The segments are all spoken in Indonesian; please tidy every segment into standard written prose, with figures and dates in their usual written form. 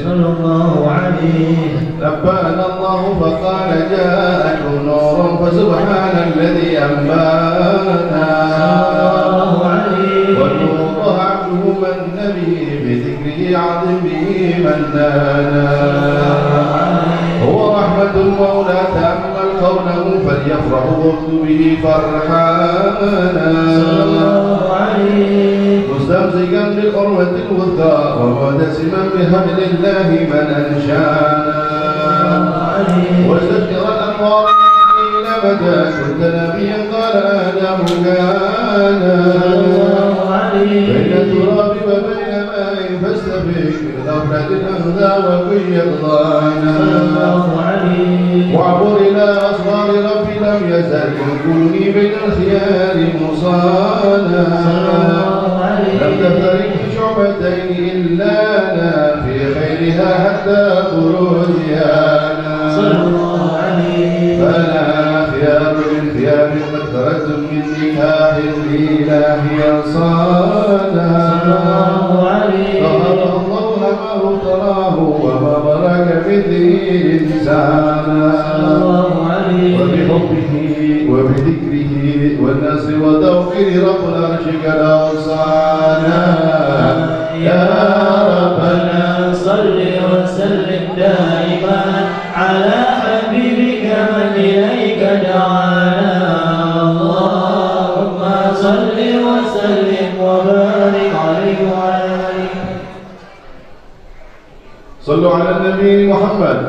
صلى الله عليه. نبأنا الله فقال جاءكم نور فسبحان الذي أنبانا والنور عبده من به بذكره عظم به منانا هو رحمة المولى تأمل كونه فليفرح وقت به فرحانا مستمسكا بالقربة الوثقى ومعتصما بحبل الله من أنشانا واستشكر الأنوار إلى متى كنت نبيا قال آدم كان بين التراب وبين ماء فاستفيق من غفلة الأنثى وكن يقضانا وعبر إلى أسرار ربي لم يزل يكونني بين الخيار مصانا لم تفترق شعبتين إلا أنا في خيرها حتى خروجها فلا خيار من خيار قد خرجتم من نكاح الإله أنصانا ظهر الله ما تراه وما برك مثله إنسانا وبحبه وبذكره والنصر وتوفير رب العرش قد أوصانا يا ربنا صل وسلم دائما على حبيبك من إليك دعانا اللهم صل وسلم وبارك عليه وعلى آله. صلوا على النبي محمد.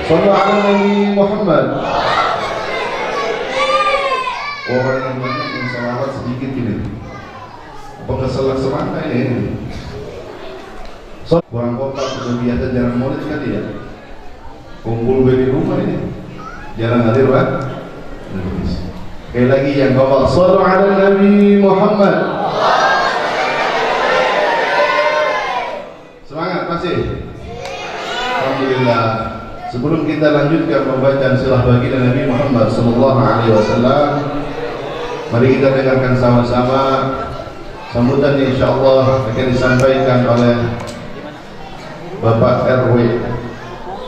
صلوا على النبي محمد. Orang yang banyak yang salawat sedikit ini. Apakah salah semata ini? Kurang kompak, sudah biasa jarang maulid kali ya. Kumpul di rumah ini, jarang hadir Pak. Sekali lagi yang bawa sallu ala Nabi Muhammad. Semangat masih. Alhamdulillah. Sebelum kita lanjutkan pembacaan sirah baginda Nabi Muhammad sallallahu alaihi wasallam, mari kita dengarkan sama-sama sambutan yang insyaallah akan disampaikan oleh Bapak RW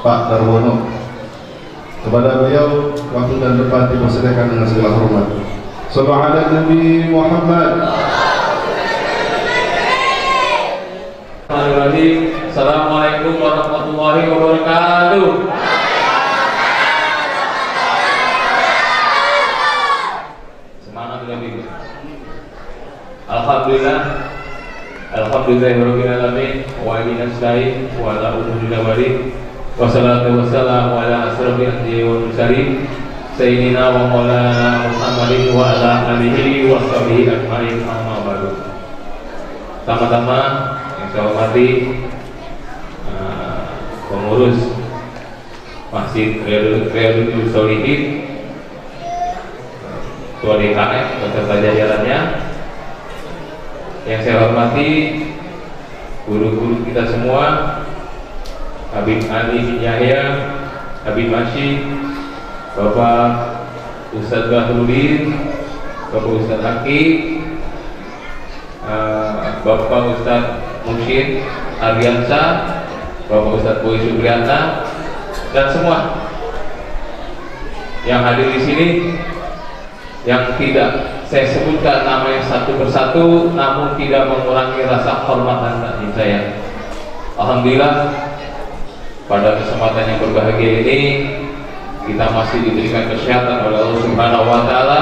Pak Darwono. Kepada beliau waktu dan tempat dipersilakan dengan segala hormat. Sallallahu alaihi Nabi Muhammad. Assalamualaikum warahmatullahi wabarakatuh. Semangat lebih. Alhamdulillah. Alhamdulillahirabbil alamin wa bihi nasta'in wa ala umuri wali wassalatu wassalamu ala asrofil anbiya'i wal mursalin sayyidina wa maulana Muhammadin wa ala alihi wa sahbihi ajma'in amma ba'du. Pertama-tama yang saya hormati pengurus Masjid Riyadhus Shalihin, Ketua DKM beserta jajarannya. Yang saya hormati guru-guru kita semua, Habib Ali bin Yahya, Habib Masyi, Bapak Ustadz Bahrudin, Bapak Ustadz Hakim, Bapak Ustadz Mursyid Aryansa, Bapak Ustadz Boy Subriyana, dan semua yang hadir di sini, yang tidak saya sebutkan namanya satu persatu, namun tidak mengurangi rasa hormat dan takzim saya. Alhamdulillah, pada kesempatan yang berbahagia ini kita masih diberikan kesehatan oleh Allah Subhanahu wa Ta'ala,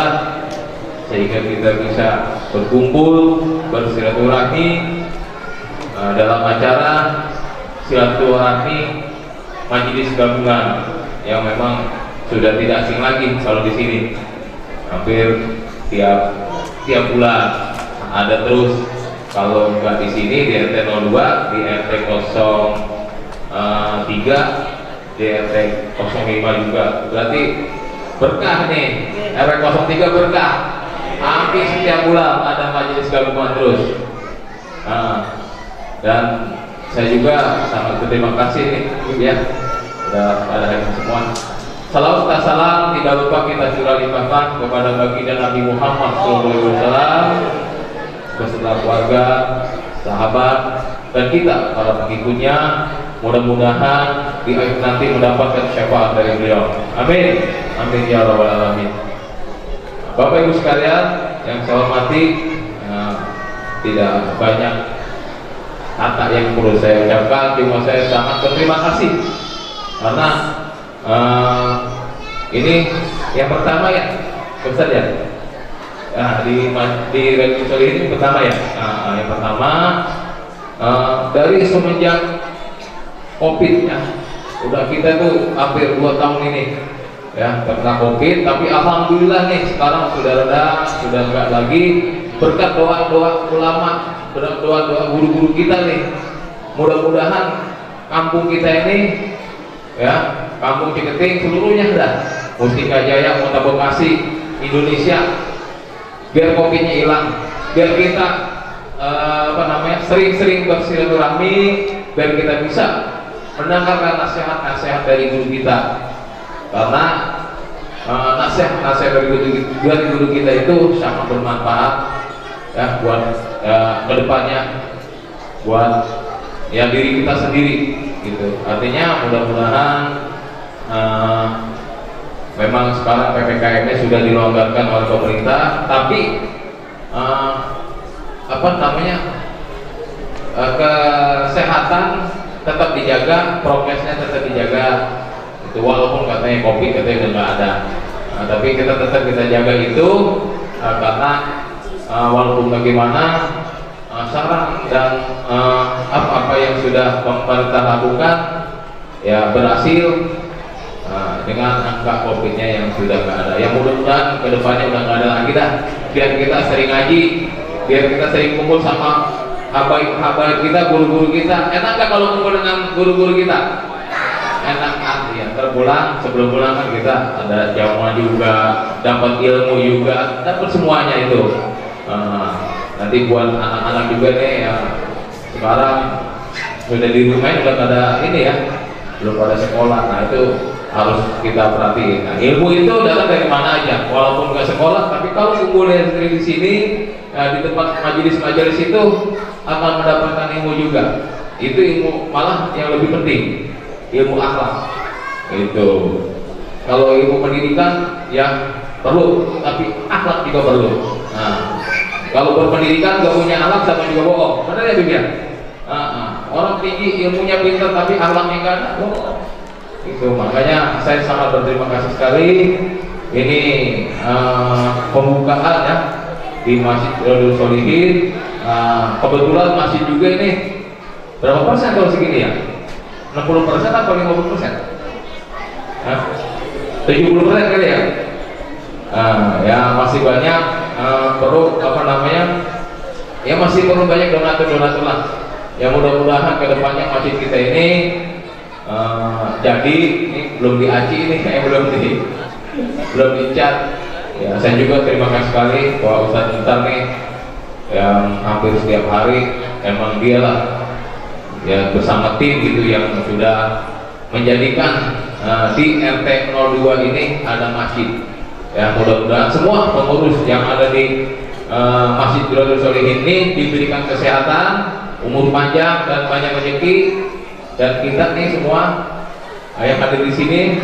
sehingga kita bisa berkumpul bersilaturahmi dalam acara silaturahmi majelis gabungan yang memang sudah tidak asing lagi kalau di sini. Hampir tiap bulan ada terus, kalau nggak di sini di RT 02, di RT 03, di RT 05 juga. Berarti berkah nih, RT 03 berkah. Hampir setiap bulan ada majelis gabungan terus. Dan saya juga sangat berterima kasih nih ya, udah pada hari semua. Salam tak salam tidak lupa kita curah limpahkan kepada baginda Nabi Muhammad SAW beserta keluarga, sahabat, dan kita para pengikutnya, mudah-mudahan di akhir nanti mendapatkan syafaat dari beliau. Amin, amin ya rabbal alamin. Bapak Ibu sekalian yang saya hormati, tidak banyak kata yang perlu saya ucapkan, cuma saya sangat berterima kasih karena ini yang pertama ya, Ustaz ya. Di Radio Solih ini pertama ya. Yang pertama dari semenjak COVID ya, udah kita tuh hampir 2 tahun ini ya terkena COVID, tapi alhamdulillah nih sekarang sudah reda, sudah enggak lagi, berkat doa-doa ulama, doa-doa guru-guru kita nih. Mudah-mudahan kampung kita ini ya, kampung Ciketing seluruhnya dah, Mustika Jaya, Kota Bekasi, Indonesia, biar COVID-nya hilang, biar kita sering-sering bersilaturahmi, biar kita bisa mendengarkan nasihat-nasihat dari guru kita, karena nasihat-nasihat dari guru kita itu sangat bermanfaat ya buat kedepannya, buat ya diri kita sendiri gitu. Artinya mudah-mudahan memang sekarang PPKM-nya sudah dilonggarkan oleh pemerintah, tapi kesehatan tetap dijaga, prokesnya tetap dijaga itu, walaupun katanya COVID katanya udah nggak ada, tapi kita tetap kita jaga itu karena walaupun bagaimana saran dan apa yang sudah pemerintah lakukan ya berhasil dengan angka COVID-nya yang sudah nggak ada. Yang mudah-mudahan kedepannya udah nggak ada lagi dah. Biar kita sering ngaji, biar kita sering kumpul sama habaib kita, guru-guru kita. Enak nggak kalau kumpul dengan guru-guru kita? Enak ya. Terpulang sebelum pulang kan kita ada jamuan juga, dapat ilmu juga, dapat semuanya itu. Nanti buat anak-anak juga nih yang sekarang sudah di rumah udah ada ini ya, belum pada sekolah. Nah itu harus kita perhatiin. Nah, ilmu itu datang dari mana aja, walaupun nggak sekolah, tapi kalau kumpulnya di sini di tempat majelis-majelis itu akan mendapatkan ilmu juga. Itu ilmu malah yang lebih penting, ilmu akhlak. Itu kalau ilmu pendidikan ya perlu, tapi akhlak juga perlu. Nah, kalau berpendidikan nggak punya akhlak sama juga bohong, benar ya Bibian? Orang tinggi ilmunya pintar tapi akhlaknya nggak ada, bohong. Itu makanya saya sangat berterima kasih sekali. Ini pembukaan ya di Masjid Riyadhus Shalihin. Kebetulan masjid juga ini berapa persen kalau segini ya? 60% atau 50%? 70% kali ya? Ya masih banyak perlu ya masih perlu banyak donatur lah. Ya mudah-mudahan kedepannya masjid kita ini jadi ini belum diaci, ini belum dicat. Ya saya juga terima kasih sekali Pak Ustadz Bentar nih yang hampir setiap hari emang dia lah ya bersama tim gitu yang sudah menjadikan di RT 02 ini ada masjid. Ya mudah-mudahan semua pengurus yang ada di Masjid Riyadhus Shalihin ini diberikan kesehatan, umur panjang dan banyak rezeki, dan kita nih semua yang ada di sini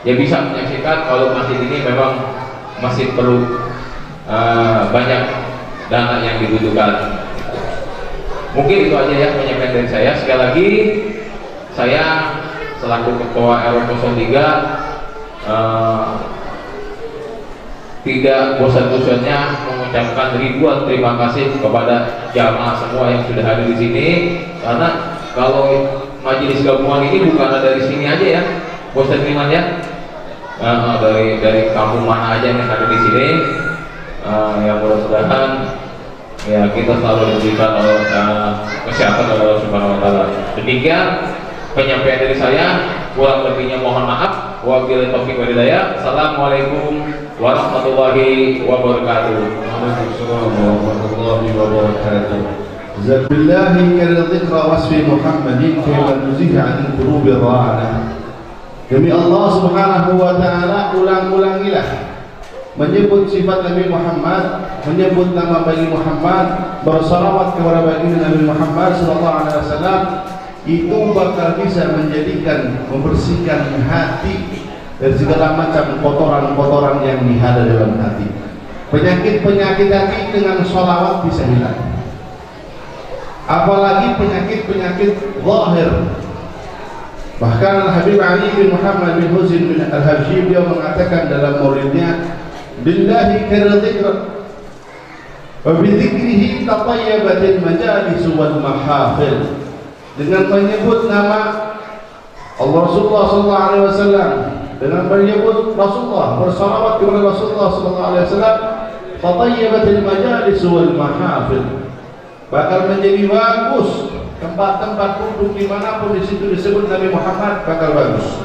ya bisa menyaksikan kalau masjid ini memang masih perlu banyak dana yang dibutuhkan. Mungkin itu aja ya penyampaian dari saya. Sekali lagi saya selaku ketua RW 03 tidak bosan-bosannya mengucapkan ribuan terima kasih kepada jamaah semua yang sudah hadir di sini, karena kalau majelis gabungan ini bukan ada dari sini aja ya, bosan terimanya dari kampung mana aja yang ada di sini. Yang mudah-mudahan ya kita selalu diberikan kesehatan oleh Allah Subhanahu wa taala. Demikian penyampaian dari saya, kurang lebihnya mohon maaf. Wabillahi taufiq wal hidayah. Assalamualaikum warahmatullahi wabarakatuh. Waalaikumsalam warahmatullahi wabarakatuh. Zabillahi kal dzikra wasfi Muhammadin kama nuziha an qulubi ra'ana. Demi Allah Subhanahu wa taala, ulang-ulangilah menyebut sifat Nabi Muhammad, menyebut nama baginda Muhammad, bersalawat kepada baginda Nabi Muhammad sallallahu alaihi wasallam, itu bakal bisa menjadikan, membersihkan hati dari segala macam kotoran-kotoran yang ada dalam hati. Penyakit-penyakit hati dengan sholawat bisa hilang. Apalagi penyakit-penyakit zahir. Bahkan Al-Habib Ali bin Muhammad bin Husain bin Al-Habsyi, dia mengatakan dalam mauridnya, billahi karzikra wa bidzikrihi tatayyabatil majalis wal mahafil. Dengan menyebut nama Allah Rasulullah sallallahu alaihi wasallam, dengan menyebut Rasulullah, bersalawat kepada Rasulullah sallallahu alaihi wasallam, tatayyabatil majalis wal mahafil, bakal menjadi bagus tempat-tempat duduk dimanapun di situ disebut Nabi Muhammad, bakal bagus.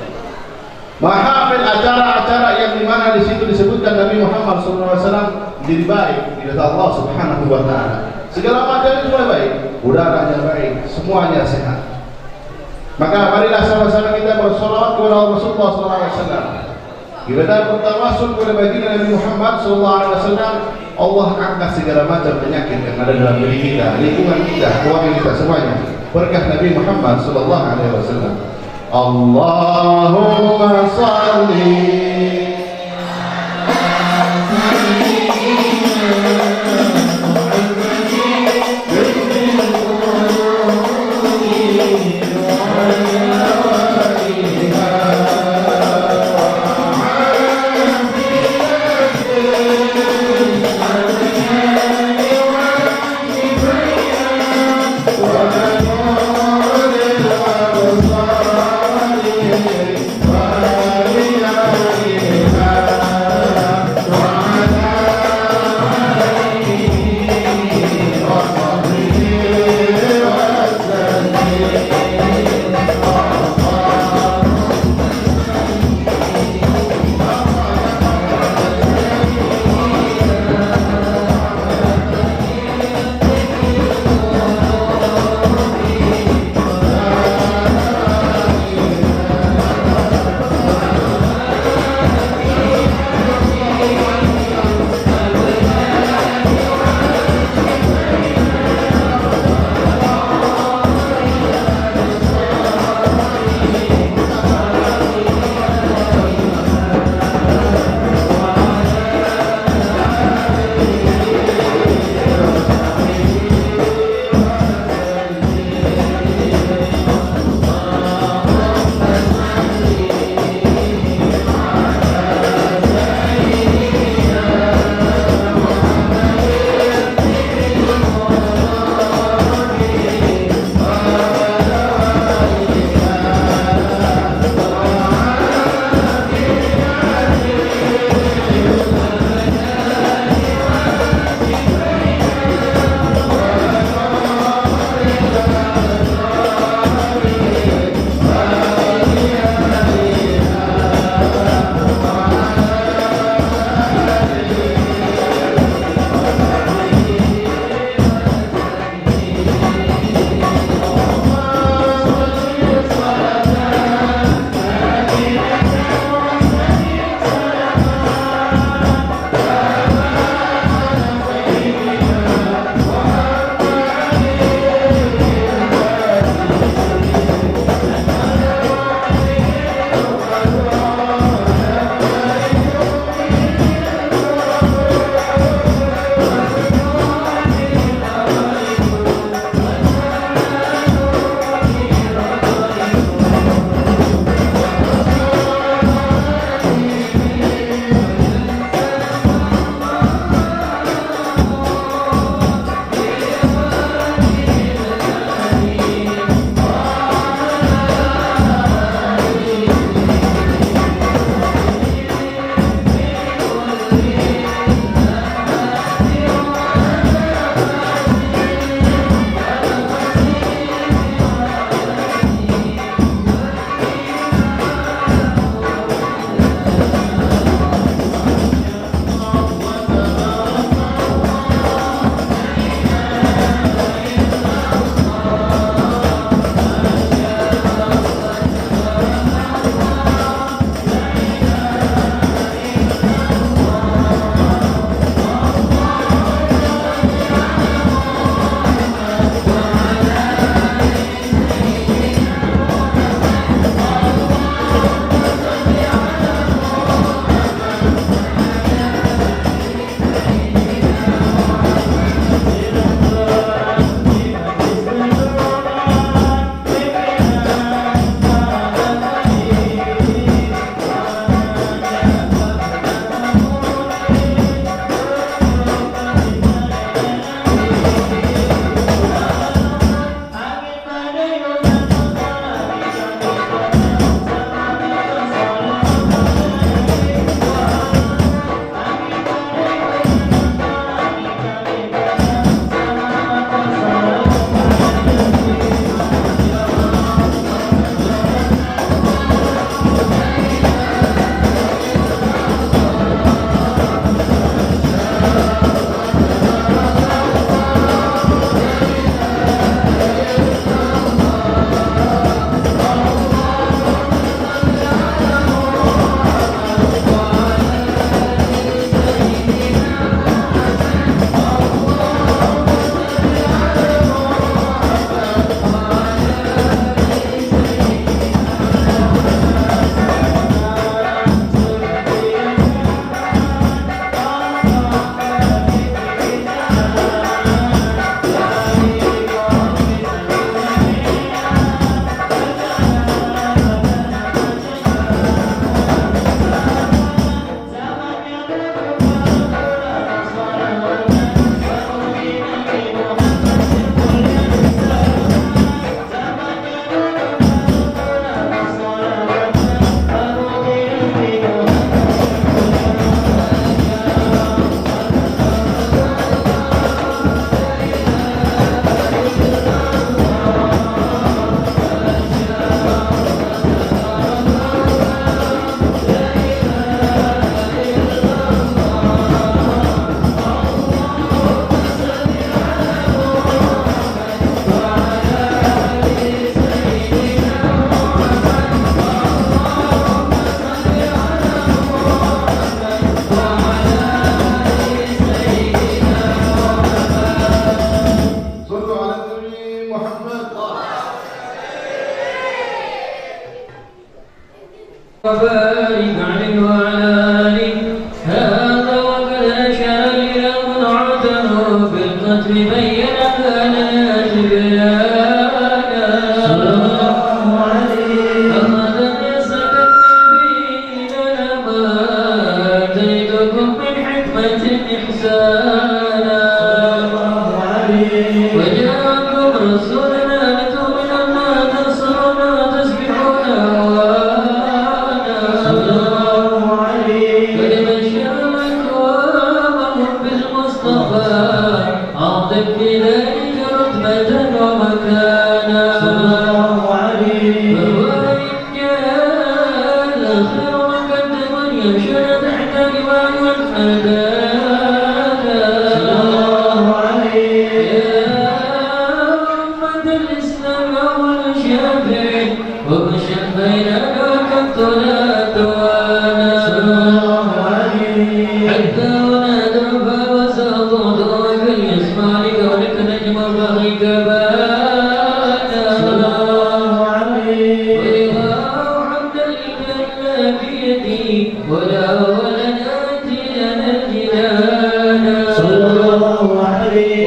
Mahafil, acara-acara yang dimana di situ disebutkan Nabi Muhammad SAW jadi baik di hadapan Allah Subhanahu Wa Taala. Segala macam itu baik, udaranya baik, semuanya sehat. Maka marilah sama-sama kita bersolawat kepada Rasulullah SAW. Kita bertawasul kepada baginda Nabi Muhammad SAW. Allah angkat segala macam penyakit yang ada dalam diri kita, lingkungan kita, keluarga kita, semuanya berkah Nabi Muhammad SAW. Allahumma salli wa وبارك عليه وعلى آله هذا وقد أشار إلى منعته بالقتل بينها لنا جبلانا صلى الله عليه فقد مسك النبيين لما آتيتكم من حكمة إحسانا وجاءكم رسولنا لتؤمنوا تنصرون وتسبحون بذلك رتبة ومكانا فهو إن جاء الآخر مقدم يمشون تحت لواء والأدانا يا أمة الإسلام والشافعي وبشر بيننا كالطلا توانا حتى ونادى فوسطوا لقولك نجم البغي كبانا وإذا حمد لله بيدي ولا ولناتي لنا الجنانا صلى الله عليه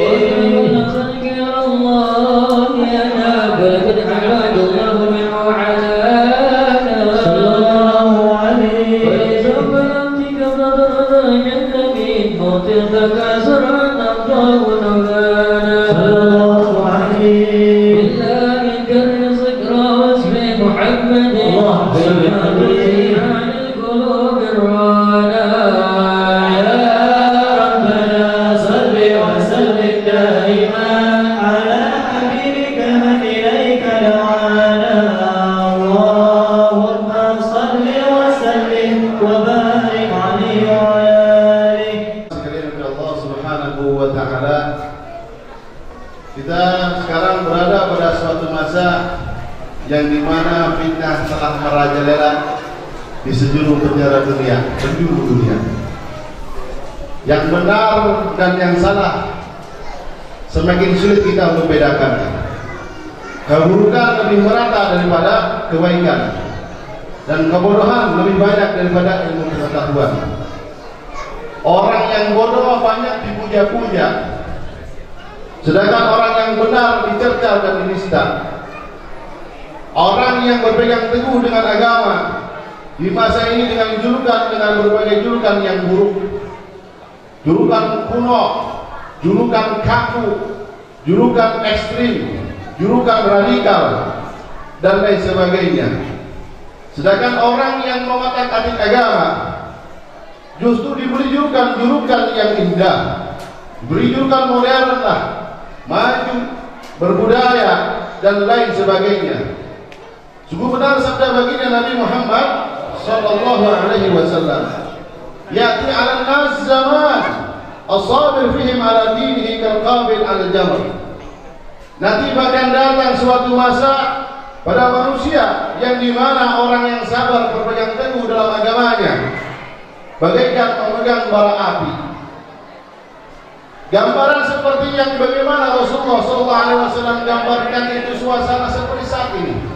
ومن خلق الله أنا فقد أعاد الله منه علانا صلى الله عليه وليس بلغتك فضل النبي موتك كسرا الله نولانا صلى الله عليه بالله كرس ذكرى واسم محمد بالمعروف عن القلوب الرانا يا ربنا صل وسلم دائما على حبيبك من إليك دعانا اللهم صل وسلم وبارك عليه وعلى wa ta'ala. Kita sekarang berada pada suatu masa yang dimana fitnah telah merajalela di sejuru penjara dunia, penjuru dunia. Yang benar dan yang salah semakin sulit kita untuk bedakan. Keburukan lebih merata daripada kebaikan, dan kebodohan lebih banyak daripada ilmu pengetahuan. Orang yang bodoh banyak dipuja-puja, sedangkan orang yang benar dicerca dan dinista. Orang yang berpegang teguh dengan agama di masa ini dengan berbagai julukan yang buruk, julukan kuno, julukan kaku, julukan ekstrim, julukan radikal, dan lain sebagainya. Sedangkan orang yang mengotak-atik agama justru diberi julukan yang indah, diberi julukan modern lah, maju, berbudaya, dan lain sebagainya. Sungguh benar sabda baginda Nabi Muhammad sallallahu alaihi wasallam, ya'ti 'alan nas zaman as-sabir fihim 'ala dinihi kal-qabil 'ala jamr. Nanti akan datang suatu masa pada manusia yang dimana orang yang sabar berpegang teguh dalam agamanya bagaikan memegang bara api. Gambaran seperti yang bagaimana Rasulullah SAW gambarkan itu suasana seperti saat ini.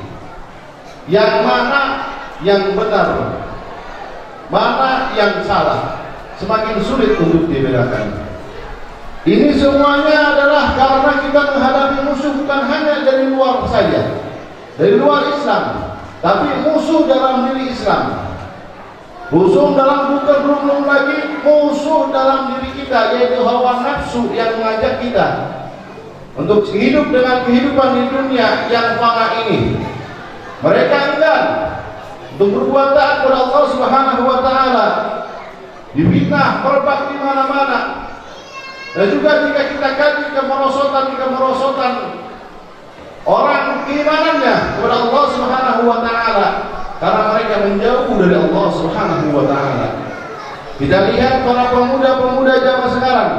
Yang mana yang benar, mana yang salah, semakin sulit untuk dibedakan. Ini semuanya adalah karena kita menghadapi musuh bukan hanya dari luar saja, dari luar Islam, tapi musuh dalam diri Islam. Musuh dalam belum lagi musuh dalam diri kita, yaitu hawa nafsu yang mengajak kita untuk hidup dengan kehidupan di dunia yang fana ini. Mereka enggan untuk berbuat taat kepada Allah Subhanahu wa taala, difitnah, merebak di mana-mana. Dan juga jika kita kaji kemerosotan orang keimanannya kepada Allah Subhanahu wa taala, karena mereka menjauh dari Allah Subhanahu wa taala. Kita lihat para pemuda-pemuda zaman sekarang.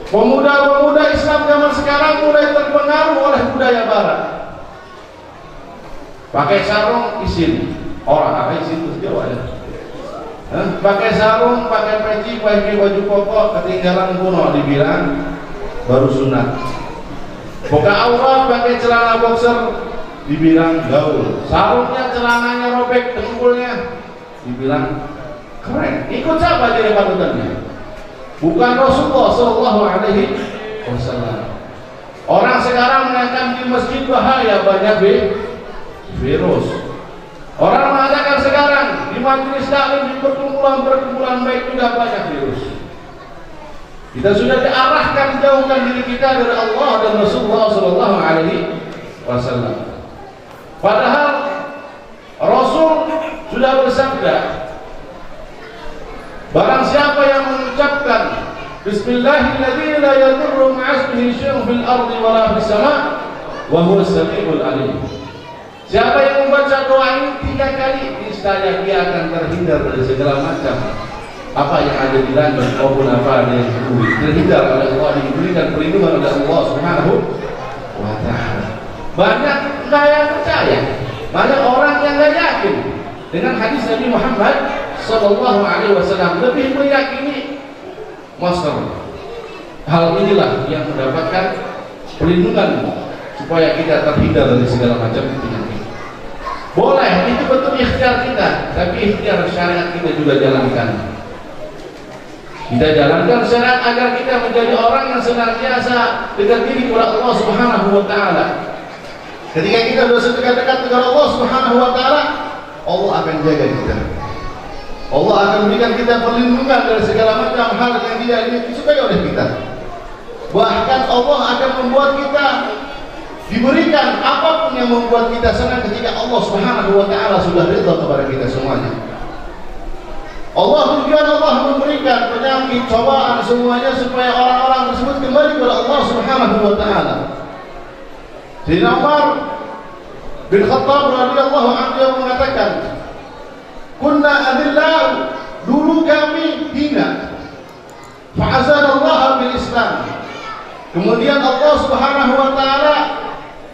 Pemuda-pemuda Islam zaman sekarang mulai terpengaruh oleh budaya barat. Pakai sarung isin. Orang apa isin itu Jawa ya? Pakai sarung, pakai peci, pakai baju koko, ketinggalan kuno dibilang baru sunat. Buka aurat, pakai celana boxer, dibilang gaul. Sarungnya, celananya robek, dengkulnya dibilang keren. Ikut siapa jadi panutannya? Bukan Rasulullah Shallallahu Alaihi Wasallam. Orang sekarang mengatakan di masjid bahaya, banyak virus. Orang mengatakan sekarang di majelis taklim, di perkumpulan baik juga banyak virus. Kita sudah diarahkan jauhkan diri kita dari Allah dan Rasulullah Shallallahu Alaihi Wasallam. Padahal Rasul sudah bersabda, barang siapa yang mengucapkan Bismillahirrahmanirrahim la yadurru ma'asmihi syai'un fil ardi wa la fis sama' wa huwa as-sami'ul 'alim. Siapa yang membaca doa ini 3 kali, niscaya dia akan terhindar dari segala macam apa yang ada di langit maupun apa yang di bumi. Terhindar oleh Allah, diberikan perlindungan oleh Allah Subhanahu wa ta'ala. Banyak enggak yang percaya, banyak orang yang enggak yakin dengan hadis Nabi Muhammad sallallahu alaihi wasallam, lebih meyakini master. Hal inilah yang mendapatkan perlindungan supaya kita terhindar dari segala macam penyakit. Boleh, itu betul ikhtiar kita, tapi ikhtiar syariat kita juga jalankan. Kita jalankan syariat agar kita menjadi orang yang senantiasa dekat diri kepada Allah Subhanahu wa taala. Ketika kita sudah dekat-dekat dengan Allah Subhanahu wa taala, Allah akan jaga kita. Allah akan berikan kita perlindungan dari segala macam hal yang tidak disukai oleh kita. Bahkan Allah akan membuat kita diberikan apapun yang membuat kita senang ketika Allah Subhanahu wa taala sudah ridha kepada kita semuanya. Allah memberikan penyakit, cobaan semuanya supaya orang-orang tersebut kembali kepada Allah Subhanahu wa taala. Sayyidina Umar bin Khattab radhiyallahu anhu mengatakan, kunna adillah, dulu kami hina, fa'azanallah bil Islam. Kemudian Allah Subhanahu wa taala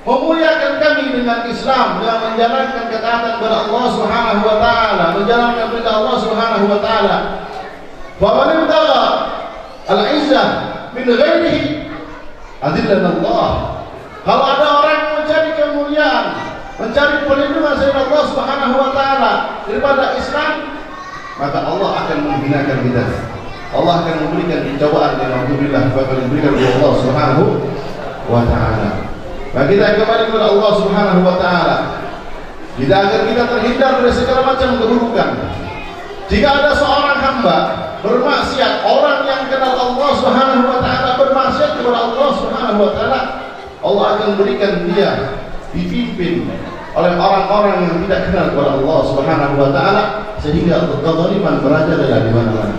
memuliakan kami dengan Islam, dengan menjalankan ketaatan kepada Allah Subhanahu wa taala, menjalankan perintah Allah Subhanahu wa taala. Wa man ibtagha al-izzah min ghairihi adillana Allah. Kalau ada orang yang mencari kemuliaan, mencari perlindungan dari Allah Subhanahu wa taala daripada Islam, maka Allah akan menghinakan kita. Allah akan memberikan cobaan yang alhamdulillah bakal diberikan oleh Allah Subhanahu wa taala. Maka kita kembali kepada Allah Subhanahu wa taala. Kita agar kita terhindar dari segala macam keburukan. Jika ada seorang hamba bermaksiat, orang yang kenal Allah Subhanahu wa taala bermaksiat kepada Allah Subhanahu wa taala, Allah akan berikan dia dipimpin oleh orang-orang yang tidak kenal kepada Allah Subhanahu wa taala, sehingga kezaliman merajalela di mana-mana.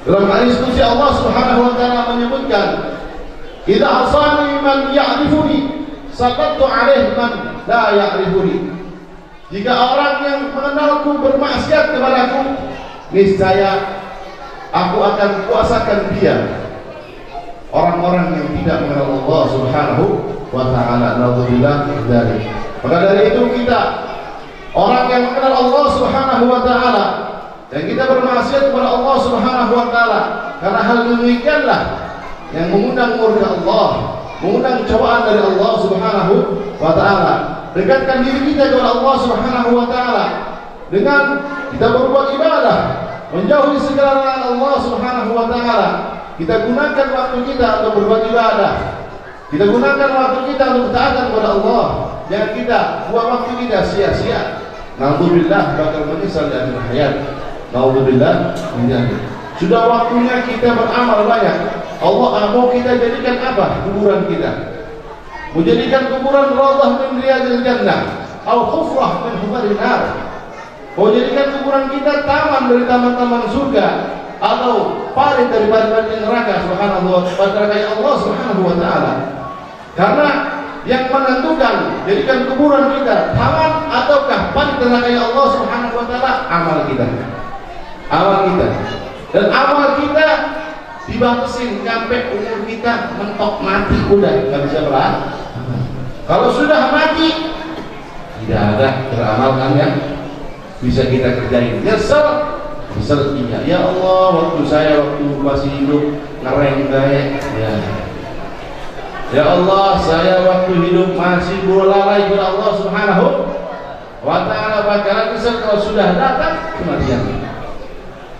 Dalam hadis qudsi Allah Subhanahu wa taala menyebutkan, "Idza asani man ya'rifuni, sallattu 'alaihi man la ya'rifuni." Jika orang yang mengenalku bermaksiat kepadaku, niscaya aku akan kuasakan dia. Orang-orang yang tidak mengenal Allah Subhanahu wa taala, naudzubillah dari. Maka dari itu kita, orang yang mengenal Allah Subhanahu wa taala dan kita bermaksiat kepada Allah Subhanahu wa taala, karena hal demikianlah yang mengundang murka Allah, mengundang cobaan dari Allah Subhanahu wa taala. Dekatkan diri kita kepada Allah Subhanahu wa taala dengan kita berbuat ibadah, menjauhi segala larangan Allah Subhanahu wa taala. Kita gunakan waktu kita untuk berbuat ibadah. Kita gunakan waktu kita untuk taat kepada Allah. Jangan kita buang waktu kita sia-sia. Naudzubillah bakal menyesal di akhir hayat. Naudzubillah min. Sudah waktunya kita beramal banyak. Allah mau kita jadikan apa? Kuburan kita. Mau jadikan kuburan raudhah min riyadil jannah atau hufrah min hufarin nar. Mau jadikan kuburan kita taman dari taman-taman surga atau parit dari parit-parit neraka. Subhanallah, parit Allah Subhanahu wa taala. Karena yang menentukan jadikan kuburan kita taman ataukah parit neraka Allah Subhanahu wa taala, amal kita. Amal kita. Dan amal kita dibatasin sampai umur kita mentok mati, udah nggak bisa beramal. Kalau sudah mati, tidak ada beramalkan yang bisa kita kerjain. Nyesel iya. Ya Allah, waktu saya waktu masih hidup ngereng gaya. Ya. Ya Allah, saya waktu hidup masih berlalai kepada Allah Subhanahu wa ta'ala, bakalan nyesal kalau sudah datang kematian.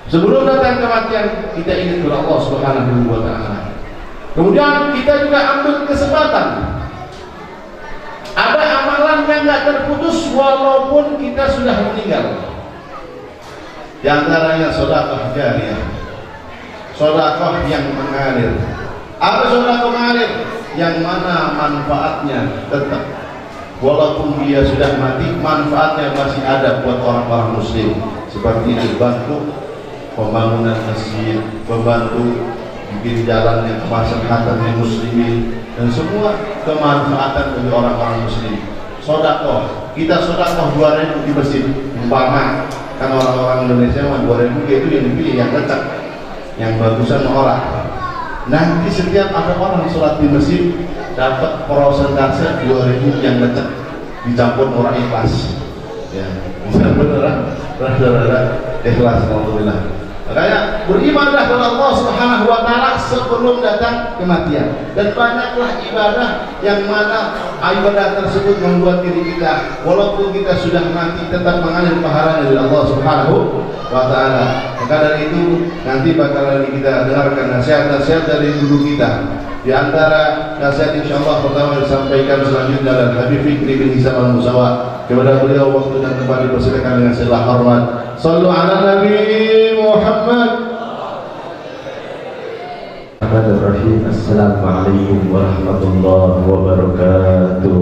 Sebelum datang kematian, kita ingat kepada Allah Subhanahu wa ta'ala. Kemudian kita juga ambil kesempatan. Ada amalan yang tidak terputus walaupun kita sudah meninggal. Di antaranya sedekah jariyah, sedekah yang mengalir. Apa sedekah mengalir? Yang mana manfaatnya tetap, walaupun dia sudah mati, manfaatnya masih ada buat orang-orang muslim. Seperti dibantu pembangunan masjid, membantu bikin jalan yang kemaslahatan muslimin, dan semua kemanfaatan bagi orang-orang muslim. Sedekah, kita sedekah 2.000 di masjid, umpama kan orang-orang Indonesia mah 2.000 itu yang dipilih yang cocok, yang bagusan orang. Nanti setiap ada orang sholat di masjid dapat persentase 2.000 yang cocok, dicampur orang ikhlas. Ya, bisa beneran, ikhlas, alhamdulillah. Makanya beribadah kepada Allah Subhanahu wa ta'ala sebelum datang kematian. Dan banyaklah ibadah yang mana ibadah tersebut membuat diri kita walaupun kita sudah mati tetap mengalir pahala dari Allah Subhanahu wa ta'ala. Maka dari itu nanti bakalan kita dengarkan nasihat-nasihat dari guru kita. Di antara nasihat insyaallah pertama disampaikan selanjutnya dari Habib Fikri bin Hisam al-Musawa. Kepada beliau waktu dan tempat dipersilakan dengan segala hormat. Sallu ala Nabi Muhammad. Bismillahirrahmanirrahim. Assalamualaikum warahmatullahi wabarakatuh.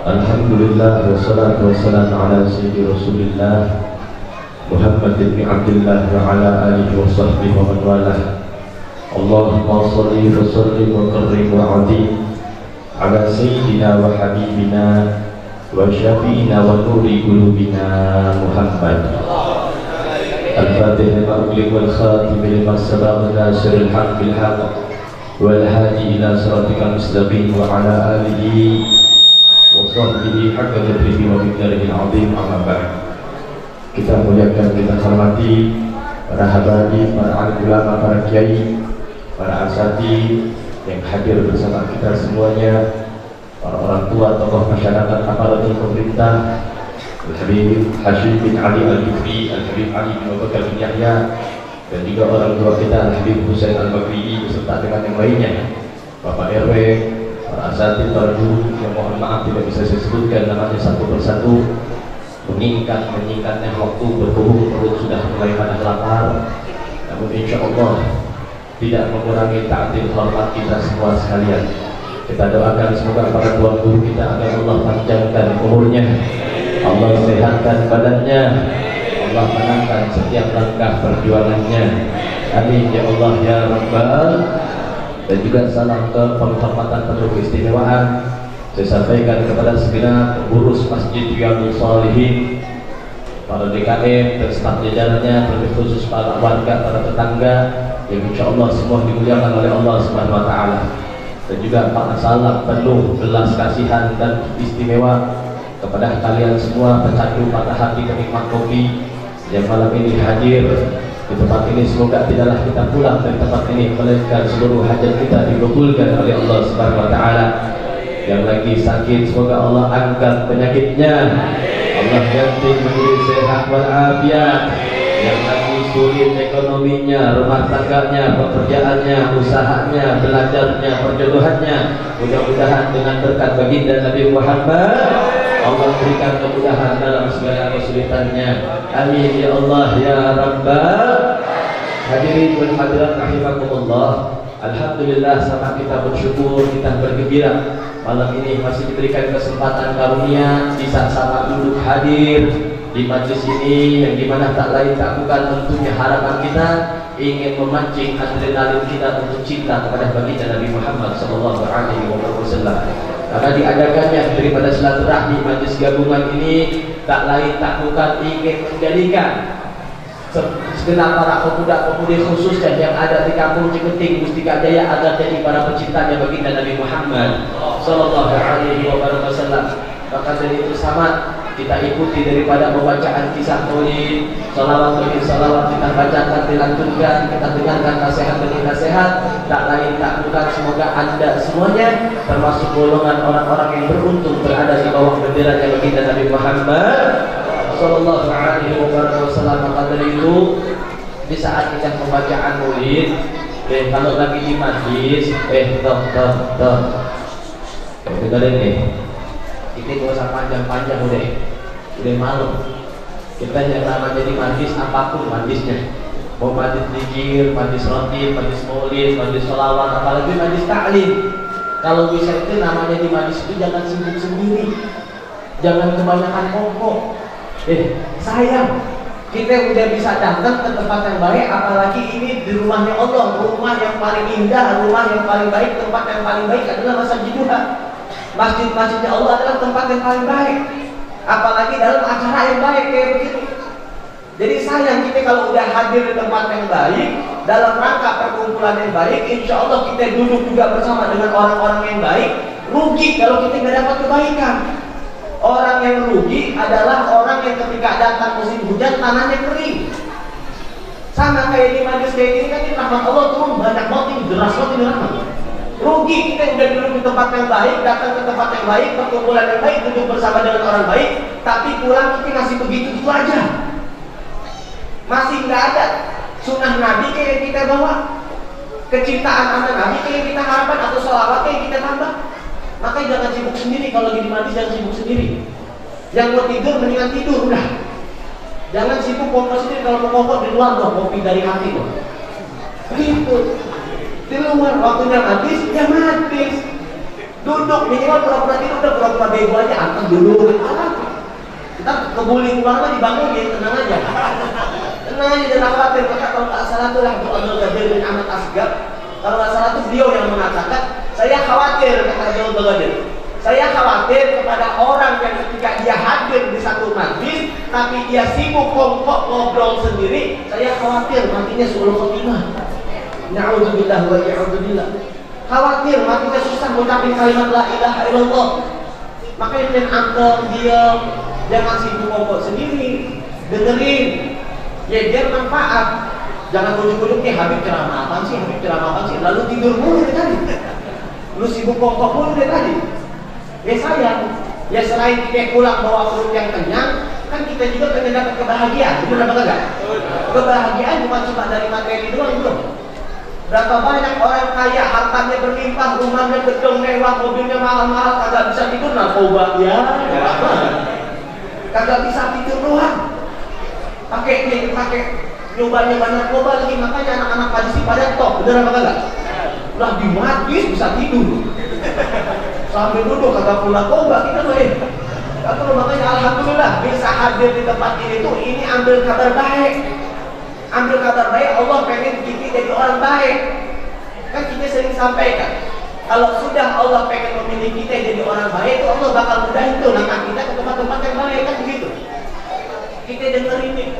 Alhamdulillah wassalatu wassalamu ala sayyidi Rasulillah Muhammad bin Abdullah wa ala alihi wa sahbihi wa man walah. Allahumma shalli wa sallim wa karrim wa azim ala sayyidina wa habibina wa syafi'ina wa nuri qulubina Muhammad. Al-Fatih lima ughliqa wal khatim lima sabaqa nasiril haqq bil haqq wal hadi ila siratikal mustaqim wa ala alihi wa sahbihi haqqa qadrihi wa miqdarihi al-'azim. Amma ba'd. Kita muliakan, kita hormati para habaib, para alim ulama, para kiai, para asatidz yang hadir bersama kita semuanya, para orang tua, tokoh masyarakat, aparatur pemerintah, Al-Habib Hashim bin Ali Al-Jufri, Al-Habib Ali bin Abu Bakar bin Yahya, dan juga orang tua kita Al-Habib Husain Al-Bakri beserta dengan yang lainnya, Bapak RW, para asatidz, para guru yang mohon maaf tidak bisa saya sebutkan namanya satu persatu. Menyingkatnya waktu, berhubung perut sudah mulai pada lapar, namun insya Allah tidak mengurangi ta'zim hormat kita semua sekalian. Kita doakan semoga para tuan guru kita agar Allah panjangkan umurnya, Allah sehatkan badannya, Allah menangkan setiap langkah perjuangannya. Amin ya Allah ya Rabbal. Dan juga salam ke penghormatan penuh keistimewaan saya sampaikan kepada segenap pengurus Masjid Riyadhus Shalihin, para DKM dan staf jajarannya, terlebih khusus para warga, para tetangga yang insya Allah semua dimuliakan oleh Allah Subhanahu wa ta'ala. Dan juga Pak salam penuh belas kasihan dan istimewa kepada kalian semua pecandu patah hati penikmat kopi yang malam ini hadir di tempat ini. Semoga tidaklah kita pulang dari tempat ini melainkan seluruh hajat kita dikabulkan oleh Allah Subhanahu wa ta'ala. Yang lagi sakit semoga Allah angkat penyakitnya, Allah ganti menjadi sehat walafiat. Yang lagi sulit ekonominya, rumah tangganya, pekerjaannya, usahanya, belajarnya, perjodohannya, mudah-mudahan dengan berkat baginda Nabi Muhammad Allah berikan kemudahan dalam segala kesulitannya. Amin ya Allah ya Rabbal. Hadirin wal hadirat rahimakumullah. Alhamdulillah, sama kita bersyukur, kita bergembira malam ini masih diberikan kesempatan karunia bisa sama duduk hadir di majlis ini, yang dimana tak lain tak bukan tentunya harapan kita ingin memancing adrenalin kita untuk cinta kepada baginda Nabi Muhammad SAW. Karena diadakannya daripada silaturahmi majlis gabungan ini tak lain tak bukan ingin menjadikan segenap para pemuda-pemudi khususnya yang ada di kampung Ciketing, Mustika Jaya agar jadi para pecintanya baginda Nabi Muhammad sallallahu alaihi wasallam. Maka dari itu sama kita ikuti daripada pembacaan kisah maulid, salawat demi salawat kita bacakan, dilanjutkan, kita dengarkan nasihat demi nasihat, tak lain tak bukan semoga anda semuanya termasuk golongan orang-orang yang beruntung berada di bawah bendera kita Nabi Muhammad sallallahu alaihi wasallam. Maka dari itu di saat kita pembacaan maulid, kalau lagi di majlis, dengerin nih, kita gak usah panjang-panjang udah malam. Kita yang namanya di majlis apapun majlisnya, mau majlis zikir, majlis roti, majlis maulid, majlis sholawat, apalagi majlis taklim. Kalau bisa itu namanya di majlis itu jangan sibuk sendiri, jangan kebanyakan pokok. Sayang, kita udah bisa datang ke tempat yang baik, apalagi ini di rumahnya Allah, rumah yang paling indah, rumah yang paling baik, tempat yang paling baik adalah Masjidillah. Masjid-masjidnya Allah adalah tempat yang paling baik, apalagi dalam acara yang baik kayak begitu. Jadi sayang kita kalau udah hadir di tempat yang baik, dalam rangka perkumpulan yang baik, insya Allah kita duduk juga bersama dengan orang-orang yang baik. Rugi kalau kita nggak dapat kebaikan. Orang yang rugi adalah orang yang ketika datang musim hujan tanahnya kering. Sama kayak di majlis kayak gini kan, ini rahmat Allah turun banyak banget, ini deras banget ini rahmat. Rugi kita udah duduk di tempat yang baik, datang ke tempat yang baik, perkumpulan yang baik, duduk bersama dengan orang baik, tapi pulang kita masih begitu aja. Masih nggak ada sunnah Nabi kayak yang kita bawa, kecintaan anak Nabi kayak yang kita harapkan, atau sholawat kayak yang kita tambah. Makanya jangan sibuk sendiri, kalau lagi di majlis jangan sibuk sendiri. Yang mau tidur mendingan tidur udah. Jangan sibuk kongkos sendiri, kalau mau kongkos di luar dong, kopi dari hati dong. Gitu. Di luar waktunya majlis, ya majlis. Duduk minimal pura-pura tidur, udah pura-pura bego aja, antar dulu. Kita kebuling keluar dibangun ya, tenang aja. Tenang aja, jangan khawatir. Maka kalau nggak salah tuh lah Abdul Qadir bin Ahmad Asgaf. Kalau nggak salah tuh beliau yang mengatakan, saya khawatir, kata Abdul Qadir, saya khawatir kepada orang yang ketika dia hadir di satu majlis tapi dia sibuk kongkok ngobrol sendiri, saya khawatir matinya su'ul khotimah. Na'udzubillah wa na'udzubillah. Khawatir matinya susah mengucapkan kalimat la ilaha illallah. Makanya jangan angkel, diam, jangan sibuk kongkok sendiri, dengerin, ya biar manfaat. Jangan ujuk-ujuk nih, Habib ceramah apaan sih, Habib ceramah apaan sih, lalu tidur mulu dari tadi, lu sibuk kongkok mulu dari tadi. Ya sayang, ya selain kita pulang bawa perut yang kenyang, kan kita juga pengen dapat kebahagiaan, benar apa enggak? Kebahagiaan bukan cuma dari materi doang, bro. Berapa banyak orang kaya, hartanya berlimpah, rumahnya gedung mewah, mobilnya mahal-mahal, kagak bisa tidur, narkoba ya, kagak bisa tidur doang. Pakai nyoba narkoba lagi, makanya anak-anak majlis pada top, bener apa enggak? Lah di majlis bisa tidur sambil duduk kagak pun narkoba, kita loh makanya alhamdulillah bisa hadir di tempat ini tuh, ini ambil kabar baik. Ambil kabar baik, Allah pengen kita jadi orang baik. Kan kita sering sampaikan, kalau sudah Allah pengen memilih kita jadi orang baik, itu Allah bakal mudahin tuh langkah kita ke tempat-tempat yang baik, kan begitu. Kita dengar ini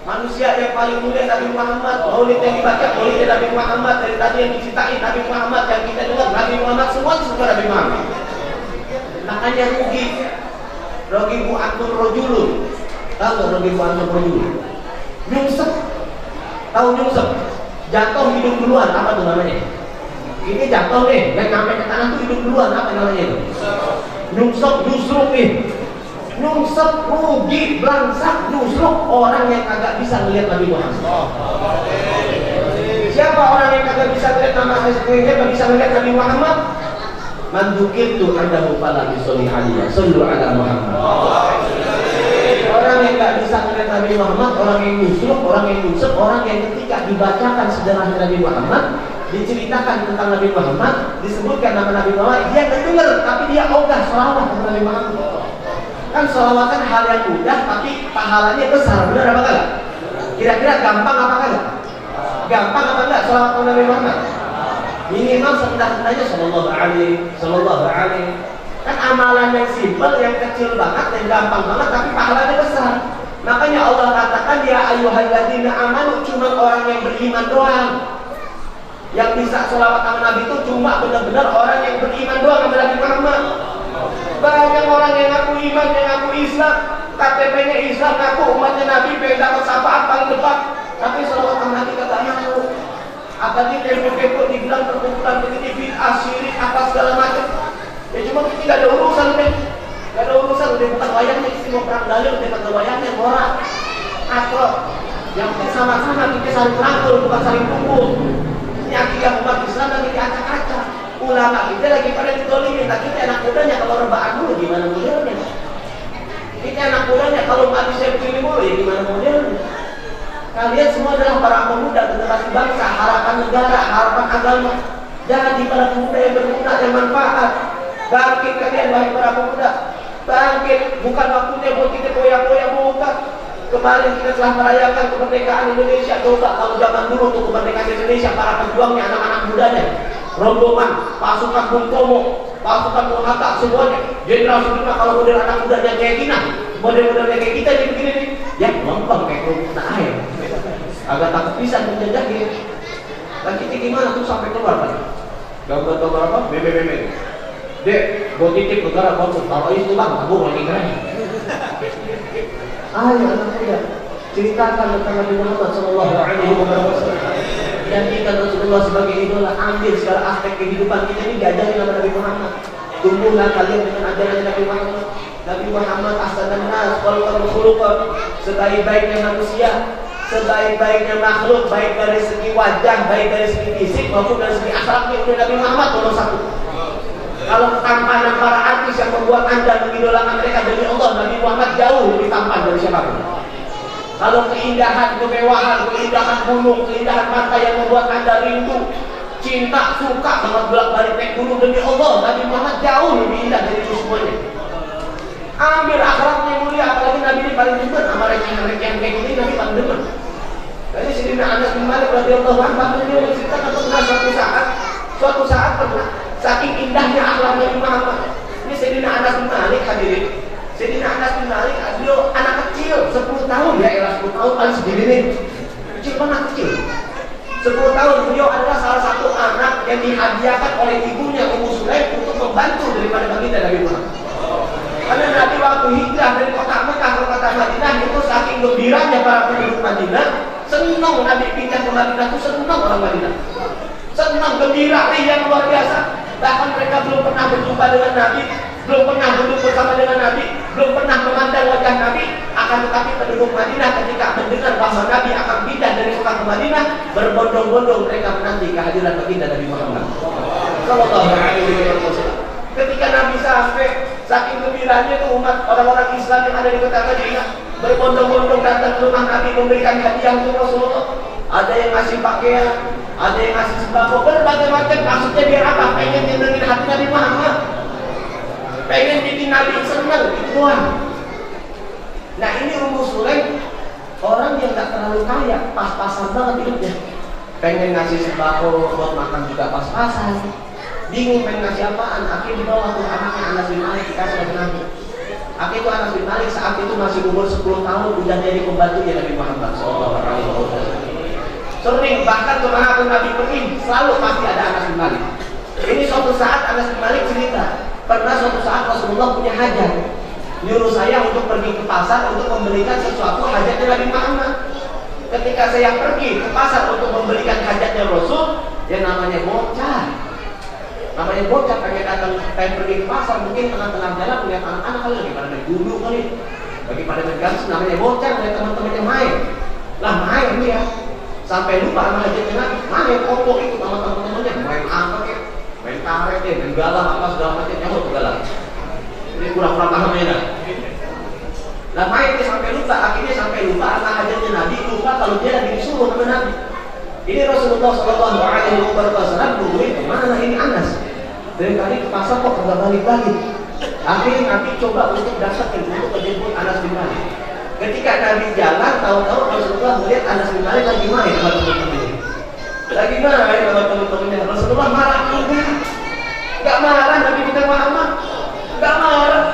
manusia yang paling mulia Nabi Muhammad, maulid yang dibaca maulid Nabi Muhammad, dari tadi yang diceritain Nabi Muhammad, yang kita dengar Nabi Muhammad, semua disebut Nabi Muhammad. Makanya rugi bu antum rojulun. Tahu nggak rugi bu antum rojulun? Nyungsep, tahu nyungsep? Jatuh hidup duluan, apa tuh namanya? Ini jatuh nih, yang nyampe ke tanah tuh hidup duluan, apa namanya itu? Nyungsep, justru nih. Nyungsep, rugi, belangsak, justru orang yang kagak bisa melihat Nabi Muhammad. Siapa orang yang kagak bisa melihat Nabi Muhammad? Kagak bisa melihat Nabi Muhammad? Mandukir tuh anda mufala bisoli aliyah, sallu ala Muhammad. Orang yang nggak bisa melihat Nabi Muhammad, orang yang nyusruk, orang yang nyungsep, orang yang ketika dibacakan sejarah Nabi Muhammad, diceritakan tentang Nabi Muhammad, disebutkan nama Nabi Muhammad, dia dengar, tapi dia ogah sholawat kepada Nabi Muhammad. Kan sholawat kan hal yang mudah, tapi pahalanya besar, benar apa enggak? Kira-kira gampang apa enggak? Gampang apa enggak sholawat kepada Nabi Muhammad? Minimal serendah-rendahnya sallallahu alaihi. Kan amalan yang simpel, yang kecil banget, yang gampang banget, tapi pahalanya besar. Makanya Allah katakan ya ayyuhalladzina amanu, cuma orang yang beriman doang yang bisa sholawat sama Nabi itu, cuma benar-benar orang yang beriman doang sama Nabi Muhammad. Banyak orang yang ngaku iman, yang ngaku Islam, KTP-nya Islam, ngaku umatnya Nabi, pengen dapat syafaat paling depan, tapi selawat sama Nabi kata ngaku. Apalagi kepo-kepo dibilang perkumpulan begini bid'ah, syirik, apa segala macam. Ya cuma kita tidak ada urusan deh. Tidak ada urusan, udah bukan wayangnya, kita mau perang dalil, udah kata wayangnya, moral, akrab. Yang penting sama-sama kita saling rangkul, bukan saling pukul. Ini akidah umat Islam lagi diacak-acak. Ulama kita lagi pada ditolongin, tak kita anak mudanya kalau rebaan dulu gimana modelnya? Kita anak mudanya kalau mati saya begini mulu ya gimana modelnya? Kalian semua adalah para pemuda generasi bangsa, harapan negara, harapan agama. Jadi para pemuda yang berguna dan manfaat. Bangkit kalian wahai para pemuda. Bangkit, bukan waktunya buat kita poya-poya, bukan. Kemarin kita telah merayakan kemerdekaan Indonesia. Coba kalau zaman dulu untuk kemerdekaan Indonesia, para pejuangnya, anak-anak mudanya, rombongan, pasukan Bung Tomo, pasukan Bung Hatta, semuanya. Jenderal Sudirman kalau model anak mudanya kayak gini, model-modelnya kayak kita jadi begini nih, ya lempeng kayak kerupuk air. Agak takut bisa menjajahnya. Dan kita gimana tuh sampai keluar kan? Gambar-gambar apa? Meme-meme. Dek, gue titip negara konsul. Kalau itu bang, aku lagi keren. Ayo anak muda, ceritakan tentang Nabi Muhammad Sallallahu Alaihi Wasallam. Jadikan Rasulullah sebagai idola. Ambil segala aspek kehidupan kita ini diajarin sama Nabi Muhammad. Tumbuhlah kalian dengan ajaran Nabi Muhammad. Nabi Muhammad ahsanan nas, khalaqal khuluqan, sebaik-baiknya manusia, sebaik-baiknya makhluk, baik dari segi wajah, baik dari segi fisik maupun dari segi akhlaknya. Udah Nabi Muhammad nomor satu. Kalau ketampanan para artis yang membuat anda mengidolakan mereka demi Allah, Nabi Muhammad jauh lebih tampan dari siapapun. Kalau keindahan, kemewahan, keindahan gunung, keindahan pantai yang membuat anda rindu, cinta, suka banget bolak-balik naik gunung demi Allah, Nabi Muhammad jauh lebih indah dari itu semuanya. Ambil akhlaknya mulia, apalagi Nabi ini paling demen sama recehan-recehan kayak gini, Nabi paling demen. Jadi Sayyidina Anas bin Malik radhiyallahu anhu dia menceritakan pernah suatu saat pernah saking indahnya akhlak Nabi Muhammad. Ini Sayyidina Anas bin Malik hadirin. Sayyidina Anas bin Malik beliau anak kecil 10 tahun ya, 10 tahun paling segini nih. Kecil banget kecil. 10 tahun beliau adalah salah satu anak yang dihadiahkan oleh ibunya Ummu Sulaim untuk membantu daripada baginda Nabi Muhammad. Karena Nabi waktu hijrah dari kota Mekah ke kota Madinah itu saking gembiranya para penduduk Madinah, senang Nabi pindah ke Madinah itu senang orang Madinah. Senang, gembira, yang luar biasa. Bahkan mereka belum pernah berjumpa dengan Nabi, belum pernah duduk bersama dengan Nabi, belum pernah memandang wajah Nabi. Akan tetapi penduduk Madinah ketika mendengar bahwa Nabi akan pindah dari Mekah ke Madinah, berbondong-bondong mereka menanti kehadiran baginda Nabi Muhammad Sallallahu Alaihi Wasallam. Ketika Nabi sampai, saking gembiranya itu umat orang-orang Islam yang ada di kota Madinah berbondong-bondong datang ke rumah Nabi memberikan hadiah untuk Rasulullah. Ada yang ngasih pakaian, ada yang ngasih sembako, berbagai macam. Maksudnya biar apa? Pengen nyenengin hati Nabi Muhammad, pengen bikin Nabi senang, itu doang. Nah ini Ummu Sulaim orang yang gak terlalu kaya, pas-pasan banget hidupnya. Pengen ngasih sembako buat makan juga pas-pasan. Bingung pengen ngasih apaan. Akhirnya dibawa tuh anaknya Anas bin Malik dikasih oleh Nabi. Akhirnya itu Anas bin Malik saat itu masih umur 10 tahun udah jadi pembantunya Nabi Muhammad SAW. Sering bahkan kemana pun Nabi pergi selalu pasti ada Anas bin Malik. Ini suatu saat Anas bin Malik cerita, pernah suatu saat Rasulullah punya hajat, nyuruh saya untuk pergi ke pasar untuk membelikan sesuatu hajatnya Nabi Muhammad. Ketika saya pergi ke pasar untuk membelikan hajatnya Rasul, yang namanya bocah pengen datang, pengen pergi ke pasar, mungkin tengah-tengah jalan melihat anak-anak kali lagi pada main dulu kali, bagi pada main games, namanya bocah, melihat teman-temannya main, lah main dia, sampai lupa sama hajatnya Nabi, main kompok itu sama teman-temannya, main apa ya, main karet ya, main galah apa segala macam, nyamuk galah, ini kurang-kurang pahamnya dah. Lah main dia sampai lupa, akhirnya sampai lupa sama hajatnya Nabi, lupa kalau dia lagi disuruh sama Nabi. Ini Rasulullah Sallallahu Alaihi Wasallam nungguin kemana ini Anas. Dari tadi ke pasar kok nggak balik-balik. Akhirnya Nabi coba untuk datang untuk menjemput Anas bin Malik. Ketika Nabi jalan, tahu-tahu Rasulullah melihat Anas bin Malik lagi main sama teman-temannya. Lagi main sama teman-temannya. Rasulullah marah juga. Gak marah Nabi kita Muhammad. Gak marah.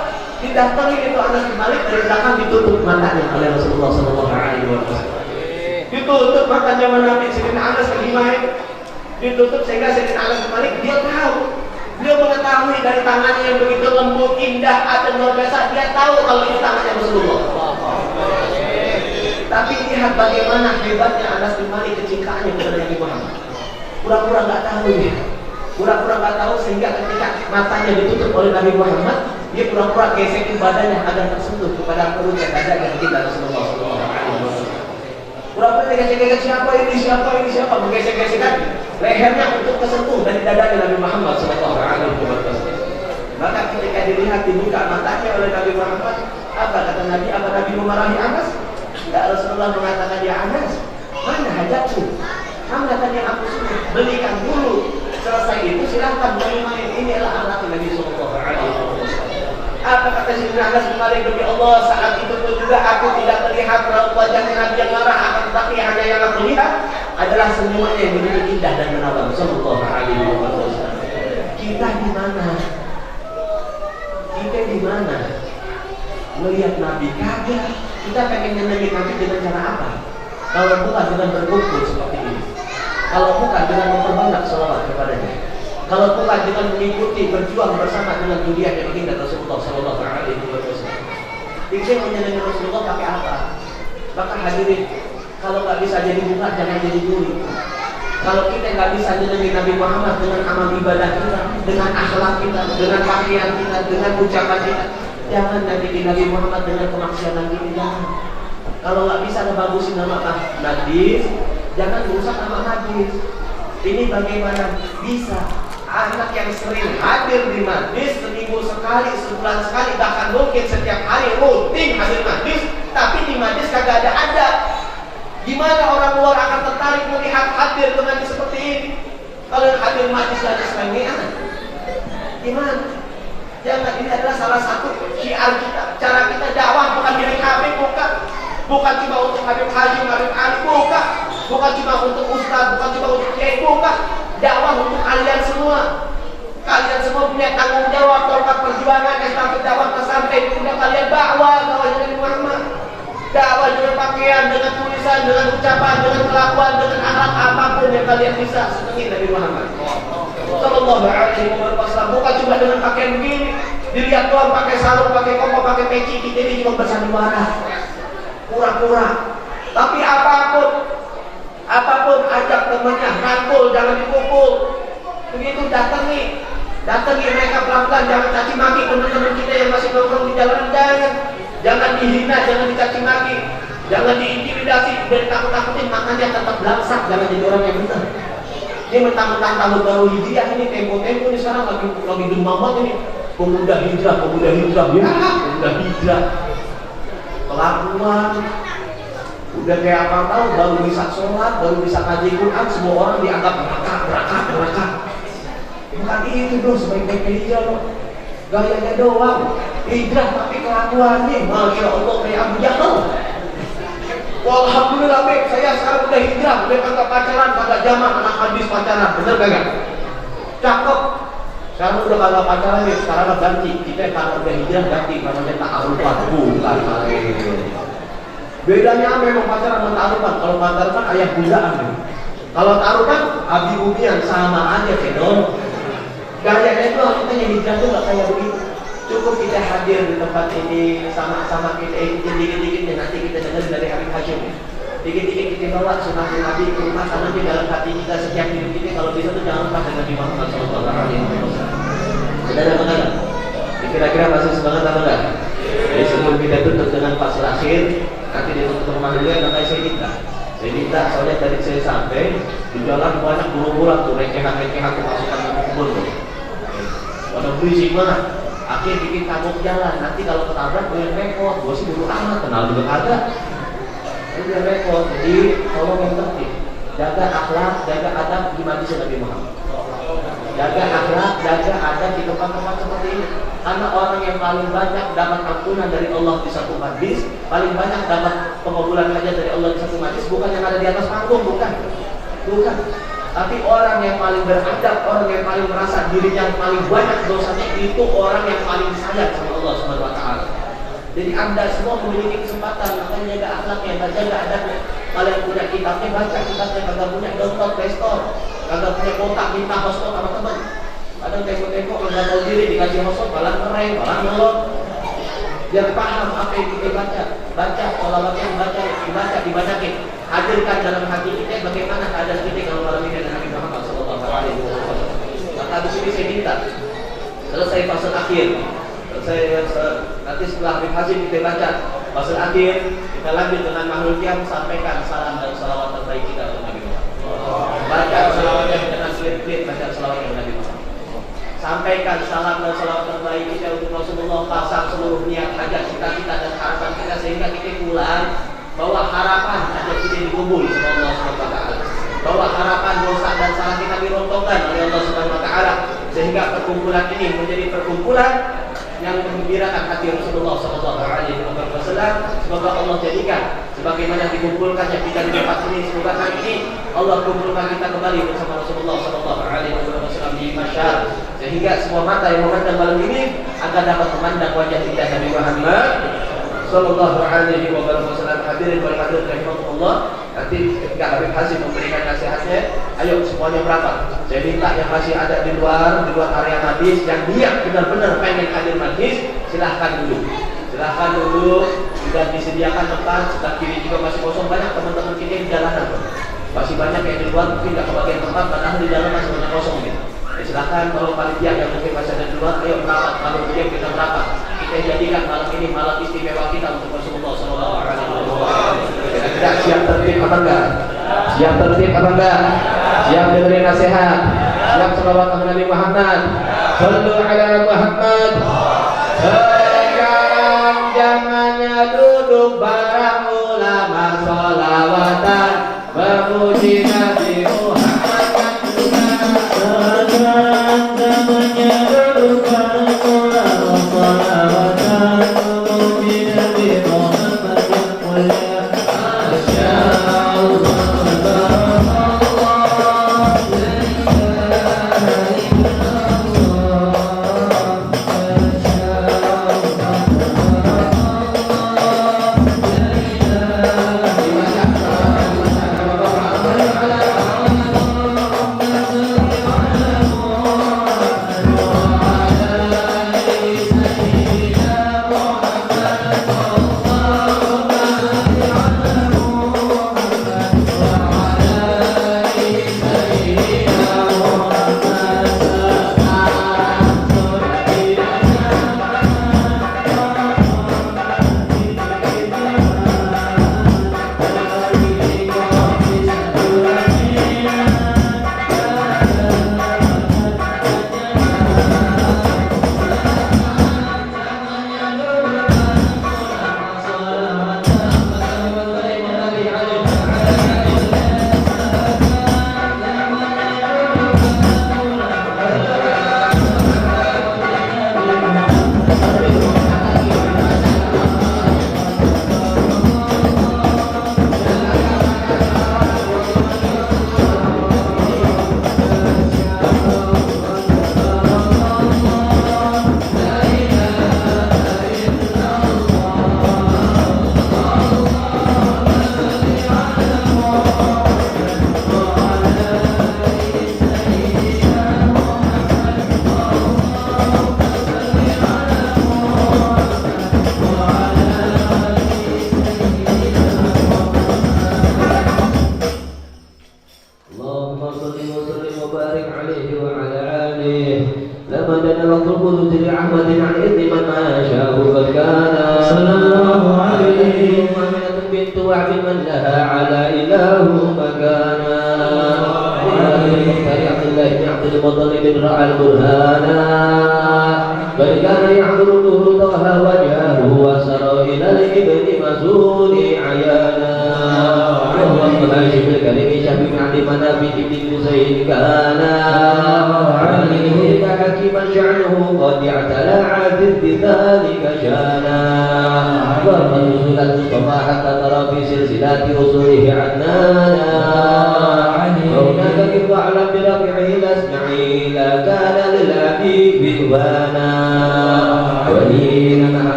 Didatangin itu Anas bin Malik dari belakang ditutup matanya oleh Rasulullah Sallallahu Alaihi Wasallam. Ditutup matanya Nabi. Sayyidina Anas lagi main, ditutup sehingga Sayyidina Anas bin Malik dia tahu Beliau mengetahui dari tangannya yang begitu lembut, indah, dan luar biasa. Dia tahu kalau itu tangannya Rasulullah. Tapi lihat bagaimana hebatnya Anas bin Malik kecintaannya kepada Nabi Muhammad. Pura-pura nggak tahu ya. Pura-pura nggak tahu sehingga ketika matanya ditutup oleh Nabi Muhammad, dia pura-pura gesekin badannya agar tersentuh kepada perutnya dada yang kita Rasulullah SAW. Pura-pura gesek-gesek siapa ini, menggesek-gesekkan lehernya untuk tersentuh dari dadanya Nabi Muhammad SAW. Maka ketika dilihat dibuka matanya oleh Nabi Muhammad, apa kata Nabi? Apa Nabi memarahi Anas? Tidak, Rasulullah mengatakan, ya Anas, mana hajatku? Mana tadi yang aku suruh belikan dulu. Selesai itu silahkan main-main. Ini adalah anak Nabi SAW. Apa kata Sayyidina Anas bin Malik, demi Allah saat itu pun juga aku tidak melihat wajah Nabi yang marah, akan tetapi hanya yang aku lihat adalah senyumannya yang begitu indah dan menawan. Sallallahu alaihi wasallam. Kita di mana? Kita di mana? Melihat Nabi kagak? Kita pengen nyenengin Nabi dengan cara apa? Kalau bukan dengan berkumpul seperti ini, kalau bukan dengan memperbanyak sholawat kepadanya, kalau bukan dengan mengikuti berjuang bersama dengan dunia yang indah Rasulullah Sallallahu Alaihi Wasallam. Kita menyenangi Rasulullah pakai apa? Maka hadirin, kalau nggak bisa jadi bunga, jangan jadi duri. Kalau kita nggak bisa menyenangi Nabi Muhammad dengan amal ibadah kita, dengan akhlak kita, dengan pakaian kita, dengan ucapan kita, jangan nyanyiin Nabi Muhammad dengan kemaksiatan kita. Jangan. Kalau nggak bisa ngebagusin nama Nabi, jangan merusak nama Nabi. Ini bagaimana bisa anak yang sering hadir di majlis seminggu sekali, sebulan sekali, bahkan mungkin setiap hari rutin hadir majlis, tapi di majlis kagak ada adab. Gimana orang luar akan tertarik melihat hadir dengan seperti ini? Kalau yang hadir majlis ada selengean, gimana? Jangan, ini adalah salah satu syiar kita, cara kita dakwah bukan milik Habib, bukan cuma untuk Habib Haji, Habib Ali, bukan cuma untuk ustaz, bukan cuma untuk kiai, bukan. Dakwah untuk kalian semua. Kalian semua punya tanggung jawab, tongkat perjuangan Islam dakwah sampai punya kalian dakwah dengan Muhammad. Dakwah dengan pakaian, dengan tulisan, dengan ucapan, dengan kelakuan, dengan akhlak apapun yang kalian bisa senangi Nabi Muhammad Sallallahu Alaihi Wasallam. Bukan cuma dengan pakaian begini, dilihat doang pakai sarung, pakai koko, pakai peci, kita ini cuma bersandiwara, pura-pura. Tapi apapun ajak temannya, rangkul, jangan dipukul. Begitu datangi mereka pelan-pelan, jangan caci maki teman-teman kita yang masih nongkrong di jalanan, jangan dihina, jangan dicaci maki, jangan diintimidasi, biar takut-takutin, makanya tetap belangsak, jangan jadi orang yang benar. Ini mentang-mentang tahun baru hijriah ini, tempo-tempo ini sekarang lagi demam banget ini. Pemuda hijrah, ya, pemuda hijrah. Kelakuan udah kayak apa tahu, baru bisa sholat, baru bisa ngaji Quran, semua orang dianggap neraka. Bukan itu bro, sebaik-baiknya hijrah loh. Gayanya doang hijrah, tapi kelakuannya Masya Allah kayak Abu Jahal. Alhamdulillah baik, saya sekarang udah hijrah, udah kagak pacaran, kagak zaman anak hadis pacaran, bener kagak? Cakep. Sekarang udah kagak pacaran nih, sekarang ganti. Kita kalau udah hijrah ganti, namanya ta'arufan, bukan lain. Bedanya memang pacaran sama ta'arufan. Kalau pacaran ayah bundaan. Kalau ta'arufan abi umian, sama aja cendol. Gayanya itu kita yang hijrah tuh gak kayak begitu. Cukup kita hadir di tempat ini, sama-sama kita ikutin dikit-dikit, nanti kita dengar dari Habib Hashim. Dikit-dikit kita bawa sunnah Nabi ke rumah, karena di dalam hati kita setiap hidup kita, kalau bisa tuh jangan lupa dengan Nabi Muhammad SAW. Sudah ada apa enggak? Kira-kira masih semangat apa enggak? Jadi sebelum kita tutup dengan fasil akhir, nanti ditutup rumah dulu ya, nanti saya minta, soalnya tadi saya sampai di jalan banyak burung-burung tuh, rekehan-rekehan kemasukan ke kebun tuh. Waduh berisik banget. Akhirnya bikin kabut jalan, nanti kalau ketabrak gue yang repot, gue sih dulu amat, kenal juga kagak. Itu yang repot, jadi tolong yang penting, jaga akhlak, jaga adab di majlis Nabi Muhammad. Jaga akhlak, jaga adab di tempat-tempat seperti ini. Karena orang yang paling banyak dapat ampunan dari Allah di satu majlis, paling banyak dapat pengabulan hajat dari Allah di satu majlis, bukan yang ada di atas panggung, bukan. Tapi orang yang paling beradab, orang yang paling merasa dirinya paling banyak dosanya, itu orang yang paling sayang sama Allah Subhanahu wa Ta'ala. Jadi Anda semua memiliki kesempatan, makanya jaga akhlaknya, jaga adabnya. Kalian punya kitabnya, baca kitabnya. Kagak punya download Play Store, kagak punya kotak, minta hotspot sama teman. Kadang tengok-tengok nggak tahu diri dikasih hosot, malah ngereng, malah ngelot. Biar paham apa yang kita baca sholawatnya dibacakin. Hadirkan dalam hati kita bagaimana keadaan kita kalau malam ini dengan Nabi Muhammad SAW. Maka di sini saya minta selesai fase akhir, nanti setelah Habib Hazim kita baca fase akhir, kita lanjut dengan makhluk yang sampaikan salam dan salawat terbaik kita untuk Nabi Muhammad. Baca salawatnya dengan clear baca salawatnya Nabi Muhammad. Sampaikan salam dan salawat terbaik kita untuk Rasulullah, pasang seluruh niat hajat cita-cita dan harapan kita sehingga kita pulang bawa harapan hajat kita dikabul sama Allah Subhanahu wa taala. Bawa harapan dosa dan salah kita dirontokkan oleh Allah Subhanahu wa taala sehingga perkumpulan ini menjadi perkumpulan yang menggembirakan hati Rasulullah SAW. Semoga Allah jadikan sebagaimana dikumpulkannya kita di tempat ini. Semoga hari ini Allah kumpulkan kita kembali bersama Rasulullah SAW di masyar, sehingga semua mata yang memandang malam ini akan dapat memandang wajah kita Nabi Muhammad Sallallahu Alaihi Wasallam. Hadirin wal hadirat rahimahullah. Nanti ketika Habib Hazim memberikan nasihatnya, ayo semuanya berapat. Saya minta yang masih ada di luar area majlis, yang niat benar-benar pengen hadir majlis, silahkan dulu. Sudah disediakan tempat, sebelah kiri juga masih kosong. Banyak teman-teman kita di jalanan, masih banyak yang di luar mungkin nggak kebagian tempat, padahal di dalam masih banyak kosong gitu. Silahkan kalau panitia yang mungkin masih ada di luar, ayo berapat. Kalau dia kita berapat, kita jadikan malam ini malam istimewa kita untuk Rasulullah SAW. Kita siap tertib apa enggak? Siap tertib apa enggak? Siap dengerin nasihat? Siap salawat kepada Nabi Muhammad? Sallu ala Muhammad. Sekarang zamannya duduk bareng ulama salawatan memuji Nabi Muhammad. Sekarang zamannya duduk bareng ulama salawatan memuji Nabi Muhammad yang mulia.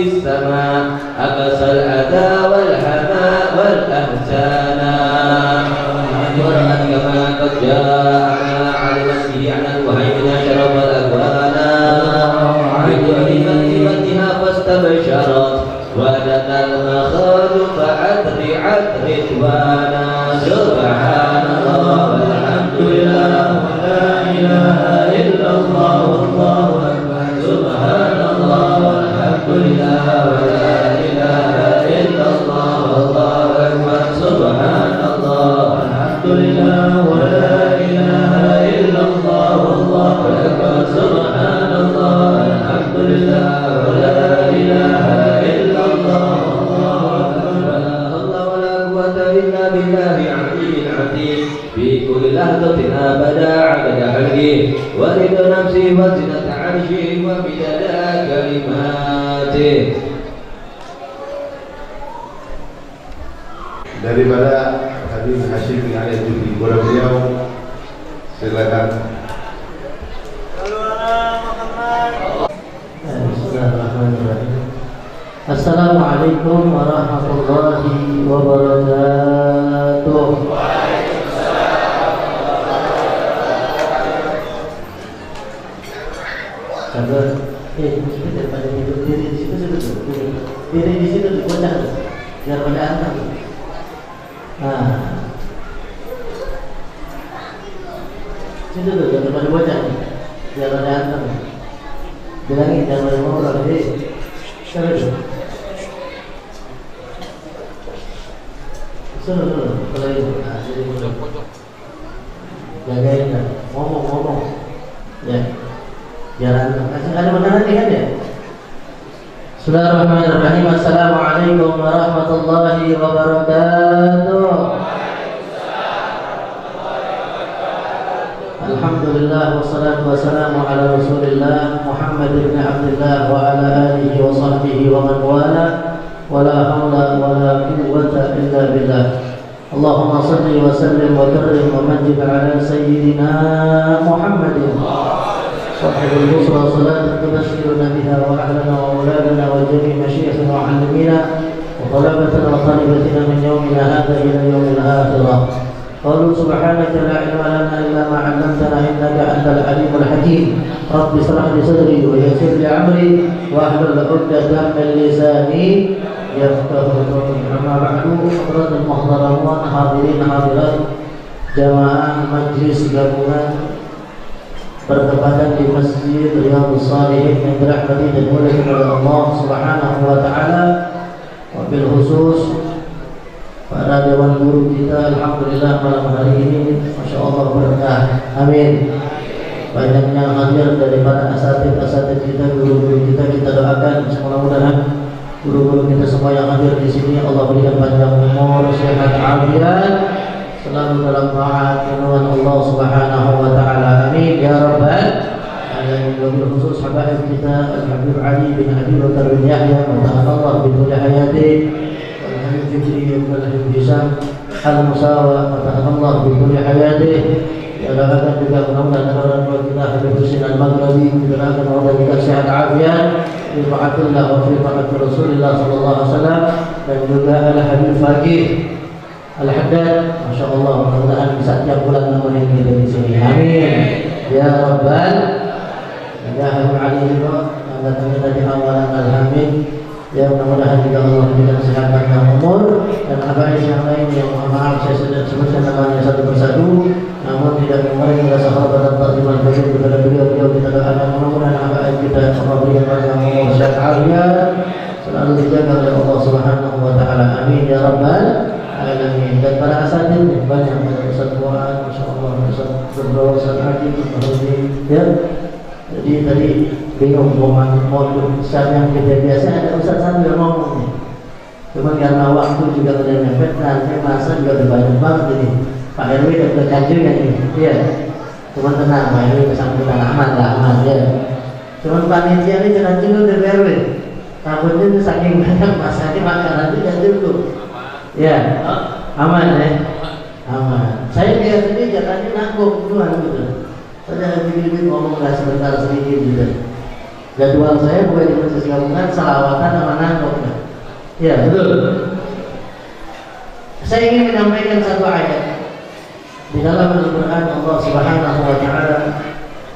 السماء أقصى الأذى والهماء والأحزانا قرأت كما قد جاءنا علمت به عن الوهيمن شرف الأكوانا بكلمتها فاستبشرت ولنا المخاض فأدرعت رضوانا سبحان الله والحمد لله ولا إله إلا الله والله أكبر سبحان الله والحمد لله ولا إله إلا الله والله أكبر سبحان الله والحمد لله ولا إله إلا الله والله أكبر سبحان الله والحمد لله ولا إله إلا الله والله أكبر ولا حول ولا قوة إلا بالله العلي العظيم في كل لحظة أبدا عدد حقه ورد نفسي وزنة عرشه ومدد كلماته. Daripada Habib Hashim bin Ali Al-Jufi, kepada beliau silakan. Bismillahirrahmanirrahim. Assalamualaikum warahmatullahi wabarakatuh. Sabar, daripada hidup diri di situ diri di situ bocah biar pada antang. Situ tuh daripada bocah biar pada antang. Bilangin jangan pada ngobrol jadi sabar tuh. Suruh kalau itu jadi pojok. Jagain kan, ngomong ya. Jalan ada makanan kan ya. Bismillahirrahmanirrahim. Assalamualaikum warahmatullahi wabarakatuh. Alhamdulillah wassalatu wassalamu ala Rasulillah Muhammad ibn Abdullah wa ala alihi wa sahbihi wa man wala wa la hawla wa la quwwata illa billah. Allahumma salli wa sallim wa karrim wa majid ala sayyidina Muhammadin صاحب البصرى صلاة تبشرنا بها وأهلنا وأولادنا وجميع مشايخنا وعلمينا وطلبتنا وطالبتنا من يومنا هذا إلى يوم الآخرة. قالوا سبحانك لا علم لنا إلا ما علمتنا إنك أنت العليم الحكيم. رب اشرح لي صدري ويسر لي أمري واحلل عقدة من لساني يفقهوا قولي. أما بعد حضرات المحترمون حاضرين حاضرات jamaah majlis gabungan bertepatan di Masjid Riyadhus Shalihin yang dirahmati dan dimuliakan oleh Allah Subhanahu wa taala. Wabil khusus para dewan guru kita, alhamdulillah malam hari ini Masya Allah berkah, amin. Banyaknya hadir dari para asatid kita, guru-guru kita doakan mudah-mudahan guru-guru kita semua yang hadir di sini Allah berikan panjang umur, sehat, afiat, selalu dalam taat firman Allah Subhanahu wa taala. Amin ya rabbal alamin. Wabil khusus habaib kita Al-Habib Ali bin Abi Bakar bin Yahya Allah bin hayati wal Habib Fikri wal Habib Hisam Al-Musawa Allah bin hayati. Doakan juga mudah-mudahan orang tua kita Habib Husin Al-Maghribi doakan Allah kita sehat afiat fi ta'atillah wa fi ta'ati Rasulillah sallallahu alaihi wasallam, dan juga Al-Habib Faqih Al-Haddad, Masya Allah, mudah-mudahan bisa tiap bulan nemenin kita di sini. Amin. Ya Rabbal. Ya Habib Ali juga yang datangnya tadi awalan Al-Hamid. Ya mudah-mudahan juga Allah memberikan sehat dan umur, dan habaib yang lain yang maaf saya sudah sebutkan namanya satu persatu, namun tidak mengurangi rasa hormat dan takziman kepada beliau kita doakan mudah-mudahan habaib kita Allah berikan panjang umur, sehat afiat, selalu dijaga oleh Allah Subhanahu wa taala. Amin ya Rabbal alamin. Dan para asatid banyak Ustaz Fuad, Masya Allah, Ustaz Berdoa, Ustaz Haji, ya. Jadi tadi bingung mau Ustaz yang kita biasa ada Ustaz sambil ngomong. Cuma karena waktu juga udah mepet, nanti masa juga udah banyak banget ini. Pak RW udah kanjeng ini, ya. Cuma tenang, Pak RW kesambutan aman lah, aman ya. Cuma panitia ini jangan juga dari RW. Takutnya itu saking banyak masanya makanan itu jangan dulu. Ya, aman ya, aman. Saya biasanya jalannya nanggung duluan gitu. Saya lebih ngomong nggak sebentar sedikit gitu. Jadwal saya bukan di majelis gabungan, salawatan sama nangkok. Ya betul. Saya ingin menyampaikan satu ayat di dalam Al-Quran. Allah Subhanahu wa Ta'ala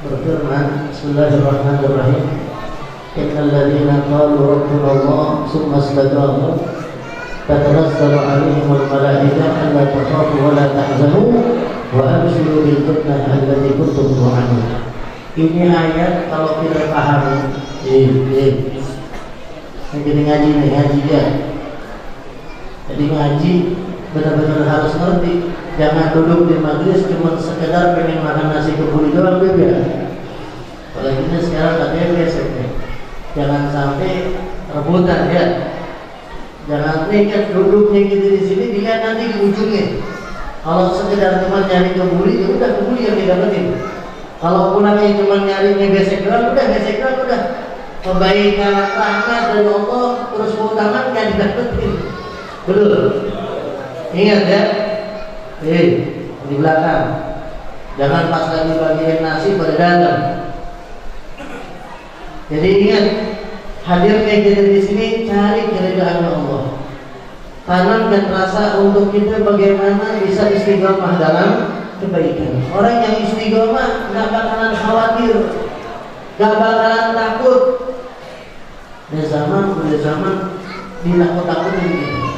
berfirman, Bismillahirrahmanirrahim. Innal ladzina qalu rabbuna Allah tsumma istaqamu tatanazzalu 'alaihimul malaikatu alla takhafu wa la tahzanu wa abshiru bil jannati allati kuntum tu'adun. Ini ayat kalau kita pahami, jadi ngaji ya. Jadi ngaji benar-benar harus ngerti. Jangan duduk di majelis cuma sekedar pengen makan nasi kebuli doang ya. Apalagi ini sekarang katanya biasa. Jangan sampai rebutan ya. Jangan nekat duduknya gitu di sini, dilihat nanti di ujungnya. Kalau sekedar cuma nyari kebuli, ya udah kebuli yang didapetin. Kalau pulangnya cuma nyari gesek doang, udah. Kebaikan rahmat dari Allah terus keutamaan kan didapetin. Betul. Ingat ya. Di belakang. Jangan pas lagi bagian nasi pada datang. Jadi ingat, hadirnya kita di sini cari keridhaan Allah. Tanamkan rasa untuk kita bagaimana bisa istiqomah dalam kebaikan. Orang yang istiqomah nggak bakalan khawatir, nggak bakalan takut. Di zaman ditakut-takutin gitu.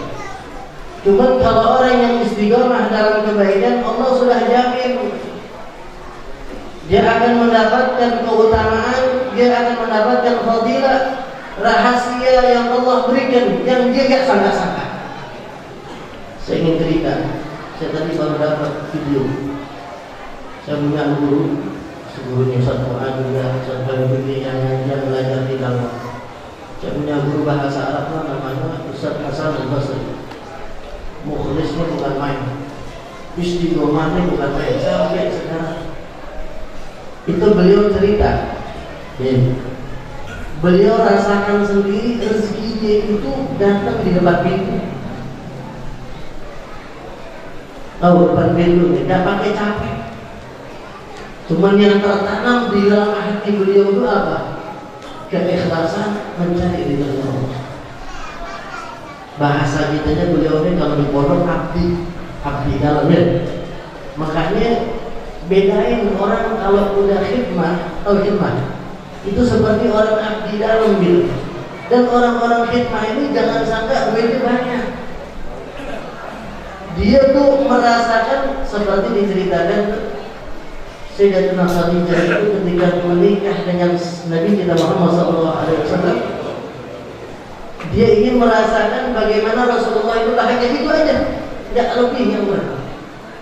Cuman kalau orang yang istiqomah dalam kebaikan, Allah sudah jamin dia akan mendapatkan keutamaan, dia akan mendapatkan fadilah, rahasia yang Allah berikan yang dia gak sangka-sangka. Saya ingin cerita, saya tadi baru dapat video. Saya punya gurunya Ustaz Quran juga, Ustaz Habibie yang belajar di dalam. Saya punya guru bahasa Arab namanya Ustaz Hasan Al-Basri. Mukhlisnya bukan main, istiqomahnya bukan main. Sampai sekarang itu beliau cerita, beliau rasakan sendiri rezeki dia itu datang di depan pintu. Depan pintu tidak pakai capek. Cuman yang tertanam di dalam hati beliau itu apa? Keikhlasan mencari ridha Allah. Bahasa kitanya beliau ini kalau di pondok abdi dalamnya. Makanya bedain orang kalau udah khidmah atau khidmah itu seperti orang abdi dalam gitu. Dan orang-orang khidmah ini jangan sangka duitnya banyak. Dia tuh merasakan seperti diceritakan Sayyidatuna Khadijah itu ketika menikah dengan Nabi kita Muhammad SAW. Dia ingin merasakan bagaimana Rasulullah itu bahagia, itu aja, tidak lebih yang benar.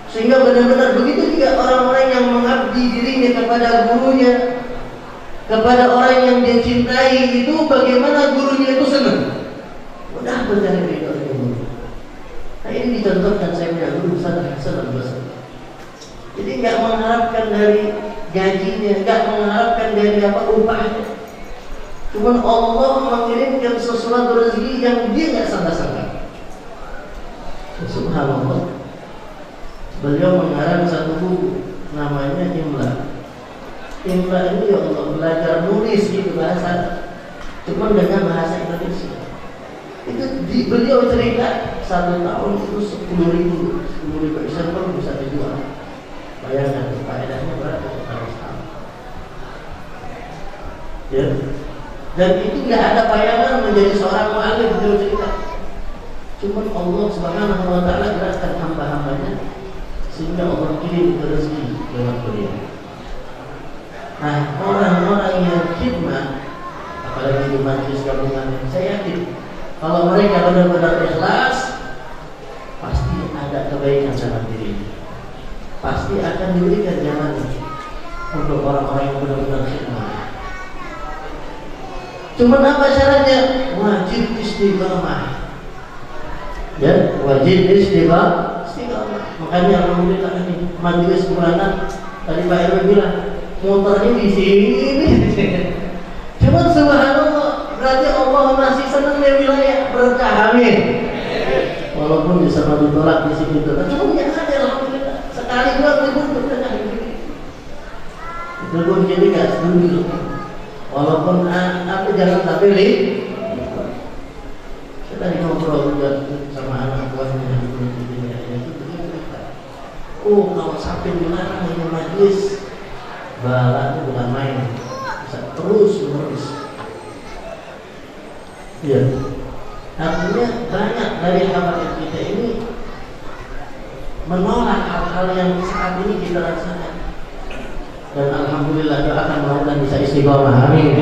Sehingga benar-benar begitu juga orang-orang yang mengabdi dirinya kepada gurunya, kepada orang yang dia cintai itu, bagaimana gurunya itu senang. Mudah mencari ridho guru. Nah ini dicontohkan saya punya guru Ustaz Hasan Al-Basri. Jadi nggak mengharapkan dari gajinya, nggak mengharapkan dari upahnya. Cuman Allah mengirimkan sesuatu rezeki yang dia nggak sangka-sangka. Subhanallah. Beliau mengarang satu buku namanya Imla. Imla ini ya Allah belajar nulis gitu bahasa, cuma dengan bahasa Indonesia. Itu beliau cerita 1 tahun itu 10.000 exemplar bisa dijual. Bayangkan faedahnya berapa harus tahu. Ya. Dan itu nggak ada bayangan menjadi seorang mu'allim, beliau cerita. Cuma Allah Subhanahu wa Ta'ala gerakkan hamba-hambanya sehingga Allah kirim rezeki lewat beliau. Nah, orang-orang yang khidmah, apalagi di majelis gabungan, saya yakin kalau mereka benar-benar ikhlas, pasti ada kebaikan dalam diri. Pasti akan diberikan jalan untuk orang-orang yang benar-benar khidmah. Cuma apa syaratnya? Wajib istiqamah. Ya, wajib istiqamah. Makanya alhamdulillah ini majelis bulanan tadi Pak RW bilang motornya di sini. Cuma subhanallah, berarti Allah masih senang dia wilayah berkah, amin. Walaupun bisa ditolak di sini itu, cuma yang ada alhamdulillah sekali dua libur berkah. Libur jadi nggak setuju. Walaupun apa jangan sampai saya tadi ngobrol juga sama anak buahnya itu begini. Oh, kalau sampai dilarang ini majlis, bala itu bukan main, bisa terus menerus. Ya, artinya banyak dari habaib kita ini menolak hal-hal yang saat ini kita rasakan. Dan alhamdulillah doakan mudah-mudahan bisa istiqomah. Amin.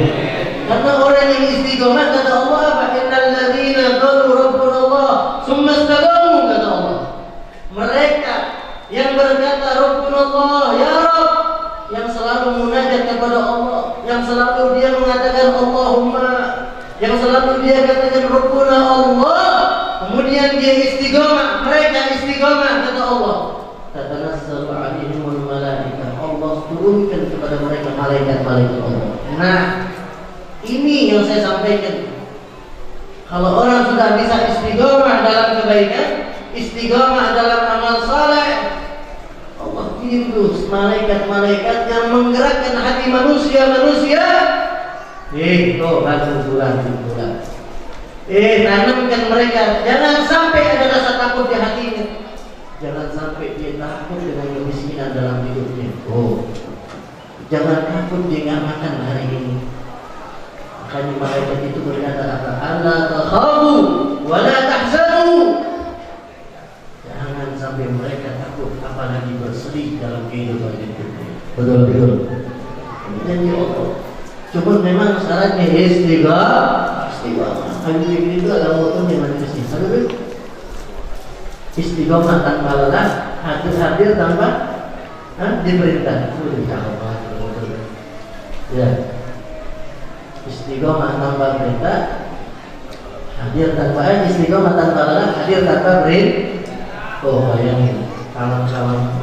Karena orang yang istiqomah kata Allah apa? Innal ladzina qalu rabbuna Allah tsumma istaqamu kata Allah. Mereka yang berkata rabbuna Allah, ya Rabb, yang selalu munajat kepada Allah, yang selalu dia mengatakan Allahumma, yang selalu dia katakan rabbuna Allah, kemudian dia istiqomah, mereka istiqomah kata Allah. Tatanazzalu alaihimul malaikah, Allah turunkan kepada mereka malaikat-malaikat Allah. Nah, ini yang saya sampaikan. Kalau orang sudah bisa istiqomah dalam kebaikan, istiqomah dalam amal saleh, Allah kirim malaikat-malaikat yang menggerakkan hati manusia. Tuh batu bulan. Tanamkan mereka. Jangan sampai ada rasa takut di hatinya. Jangan sampai dia takut dengan kemiskinan dalam hidupnya. Jangan takut dia nggak makan hari ini. Makanya malaikat itu berkata apa? Alla takhafu wa la tahzanu. Jangan sampai mereka takut, apalagi bersedih dalam kehidupan hidupnya. Betul. Jadi Allah. Cuma memang syaratnya istiqamah. Habis itu ada motornya manusia. Aduh. Istiqomah tanpa lelah, hadir tanpa diperintah. Ya. Istiqomah tanpa perintah, hadir tanpa istiqomah tanpa lelah, hadir tanpa perintah. Bayangin kawan-kawan.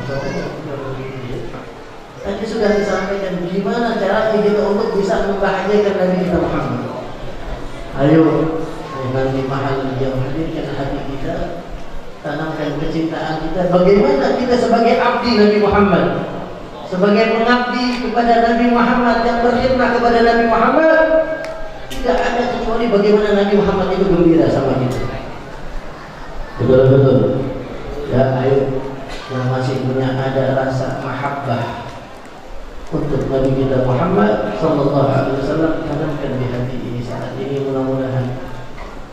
Tadi sudah disampaikan gimana cara kita untuk bisa membahagiakan Nabi kita Muhammad. Ayo, nanti mahal yang hadirkan hati kita. Tanamkan kecintaan kita. Bagaimana kita sebagai abdi Nabi Muhammad, sebagai pengabdi kepada Nabi Muhammad, yang berkhidmat kepada Nabi Muhammad, tidak ada kecuali bagaimana Nabi Muhammad itu gembira sama kita. Betul. Ya, ayo yang masih punya ada rasa mahabbah untuk Nabi kita Muhammad sallallahu alaihi wasallam, tanamkan di hati ini saat ini mudah-mudahan.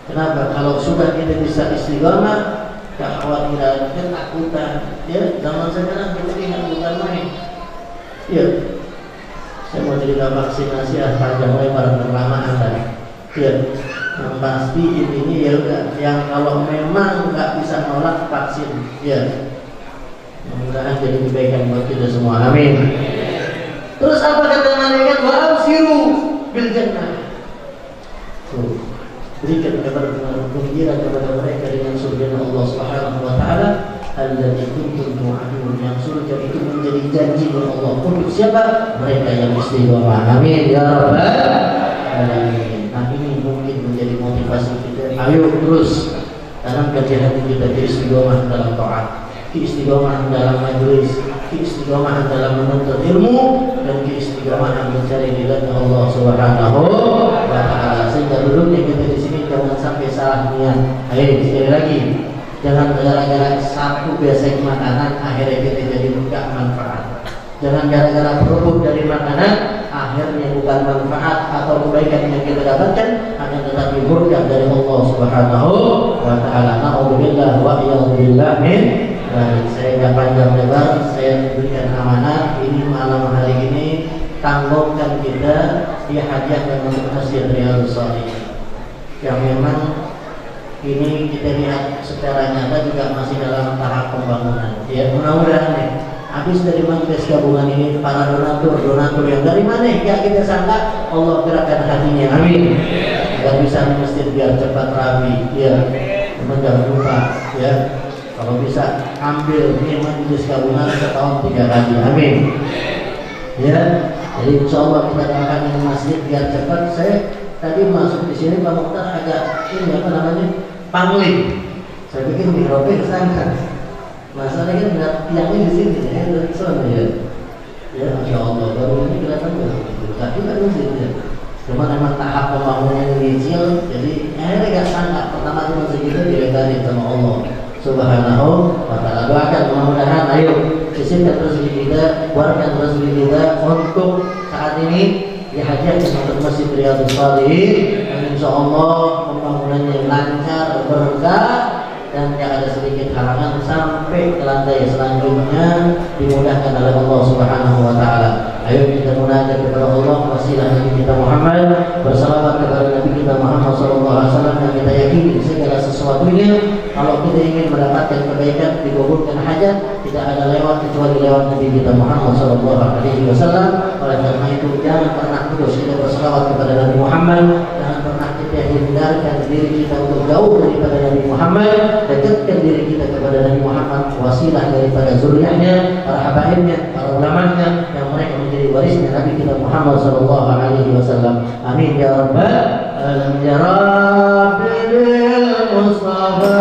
Kenapa? Kalau sudah kita bisa istiqamah, kekhawatiran, ketakutan, ya zaman sekarang kita lihat bukan main. Ya, saya mau cerita vaksinasi panjang lebar berlamaan tadi. Ya, yang pasti ini ya udah, yang kalau memang nggak bisa nolak vaksin, ya, mudah-mudahan jadi kebaikan buat kita semua. Amin. Terus apa kata malaikat? Wa absiru bil jannah. Berikan kabar gembira kepada mereka dengan surga Allah Subhanahu wa taala, allati kuntum tu'adun, yang surga itu menjadi janji oleh Allah untuk siapa? Mereka yang istiqomah. Amin ya rabbal alamin. Nah, ini mungkin menjadi motivasi kita. Ayo terus tanamkan di hati kita istiqomah dalam taat, istiqomah dalam majelis, istiqomah dalam menuntut ilmu, dan istiqomah mencari ridha Allah Subhanahu wa taala. Sehingga duduknya kita di sini jangan sampai salah niat. Ayo sekali lagi, jangan gara-gara satu basic makanan akhirnya kita jadi enggak manfaat. Jangan gara-gara berebut dari makanan akhirnya bukan manfaat atau kebaikan yang kita dapatkan, akan tetapi murka dari Allah Subhanahu wa taala. Nauzubillah wa iyyazubillah min. Saya nggak panjang lebar, saya berikan amanah ini malam hari ini, tanggungan kita di hadiah dan untuk Masjid Riyadhus Shalihin yang memang ini kita lihat secara nyata juga masih dalam tahap pembangunan. Ya, mudah-mudahan nih habis dari majelis gabungan ini para donatur yang dari mana ya kita sangka Allah gerakkan hatinya. Amin. Agar bisa masjid biar cepat rapi. Ya, jangan lupa ya. Kalau bisa ambil majelis gabungan setahun 3 kali. Amin. Ya, jadi insya Allah kita doakan ini masjid biar cepat. Saya tadi masuk di sini Pak Mukhtar agak ini apa namanya pangling. Saya pikir mikrofon kesana. Masalahnya kan tiangnya di sini ya, dari sana ya. Ya, Masya Allah baru ini kelihatan begitu. Tapi kan masjid ya. Cuma memang tahap pembangunan yang kecil, jadi akhirnya gak sangka pertama cuma segitu diledarin sama Allah Subhanahu wa ta'ala. Doakan mudah-mudahan, ayo sisihkan rezeki kita, keluarkan rezeki kita untuk saat ini dihajarkan untuk Masjid Riyadhus Shalihin, dan insya Allah pembangunannya lancar, berkah, dan yang ada sedikit halangan sampai ke lantai selanjutnya dimudahkan oleh Allah Subhanahu wa ta'ala. Ayo kita munajat kepada Allah, wasilah Nabi kita Muhammad, bersalawat kepada Nabi kita Muhammad SAW, yang kita yakini segala sesuatunya kalau kita ingin mendapatkan kebaikan, dikabulkan hajat, tidak ada lewat kecuali lewat Nabi kita Muhammad SAW. Oleh karena itu jangan pernah putus kita bersalawat kepada Nabi Muhammad, jangan pernah kita hindarkan diri kita untuk jauh daripada Nabi Muhammad, dekatkan diri kita kepada Nabi Muhammad, wasilah daripada zuriyahnya, para habaibnya, para ulamanya, yang mereka menjadi warisnya Nabi kita Muhammad SAW. Amin ya rabbal alamin ya rabbil mustafa.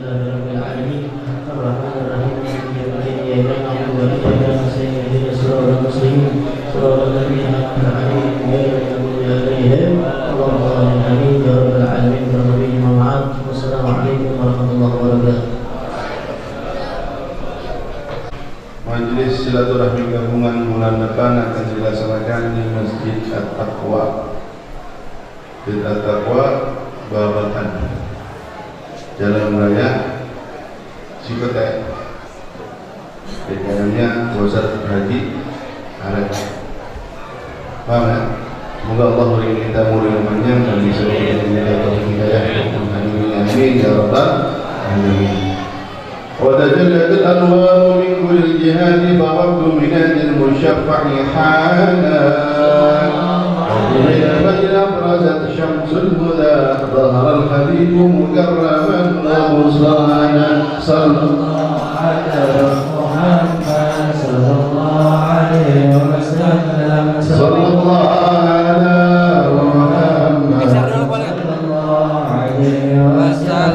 Alhamdulillahirabbil alamin. Arrahmanir rahim. Maliki yaumiddin. Iyyaka na'budu wa iyyaka nasta'in. Ihdinas siratal mustaqim. Siratal ladzina an'amta 'alaihim ghairil maghdubi 'alaihim waladdallin. Amin ya rabbal alamin. Wassalamualaikum warahmatullahi wabarakatuh. Majelis silaturahmi gabungan bulan depan akan dilaksanakan di Masjid At-Taqwa, Babatan, Jalan Raya Cipete. Dengannya Ustaz Haji Arab. Paham ya? Semoga Allah beri kita umur yang panjang dan bisa menjadi hidayah. Amin ya rabbal alamin. وتجلت الأنوار من كل الجهات فوقت مناد المشفع حالا وإذا أبرزت شمس الهدى ظهر الحبيب مكرما ومصانا صلى الله على محمد صلى الله عليه وسلم صلى الله على محمد صلى الله عليه وسلم.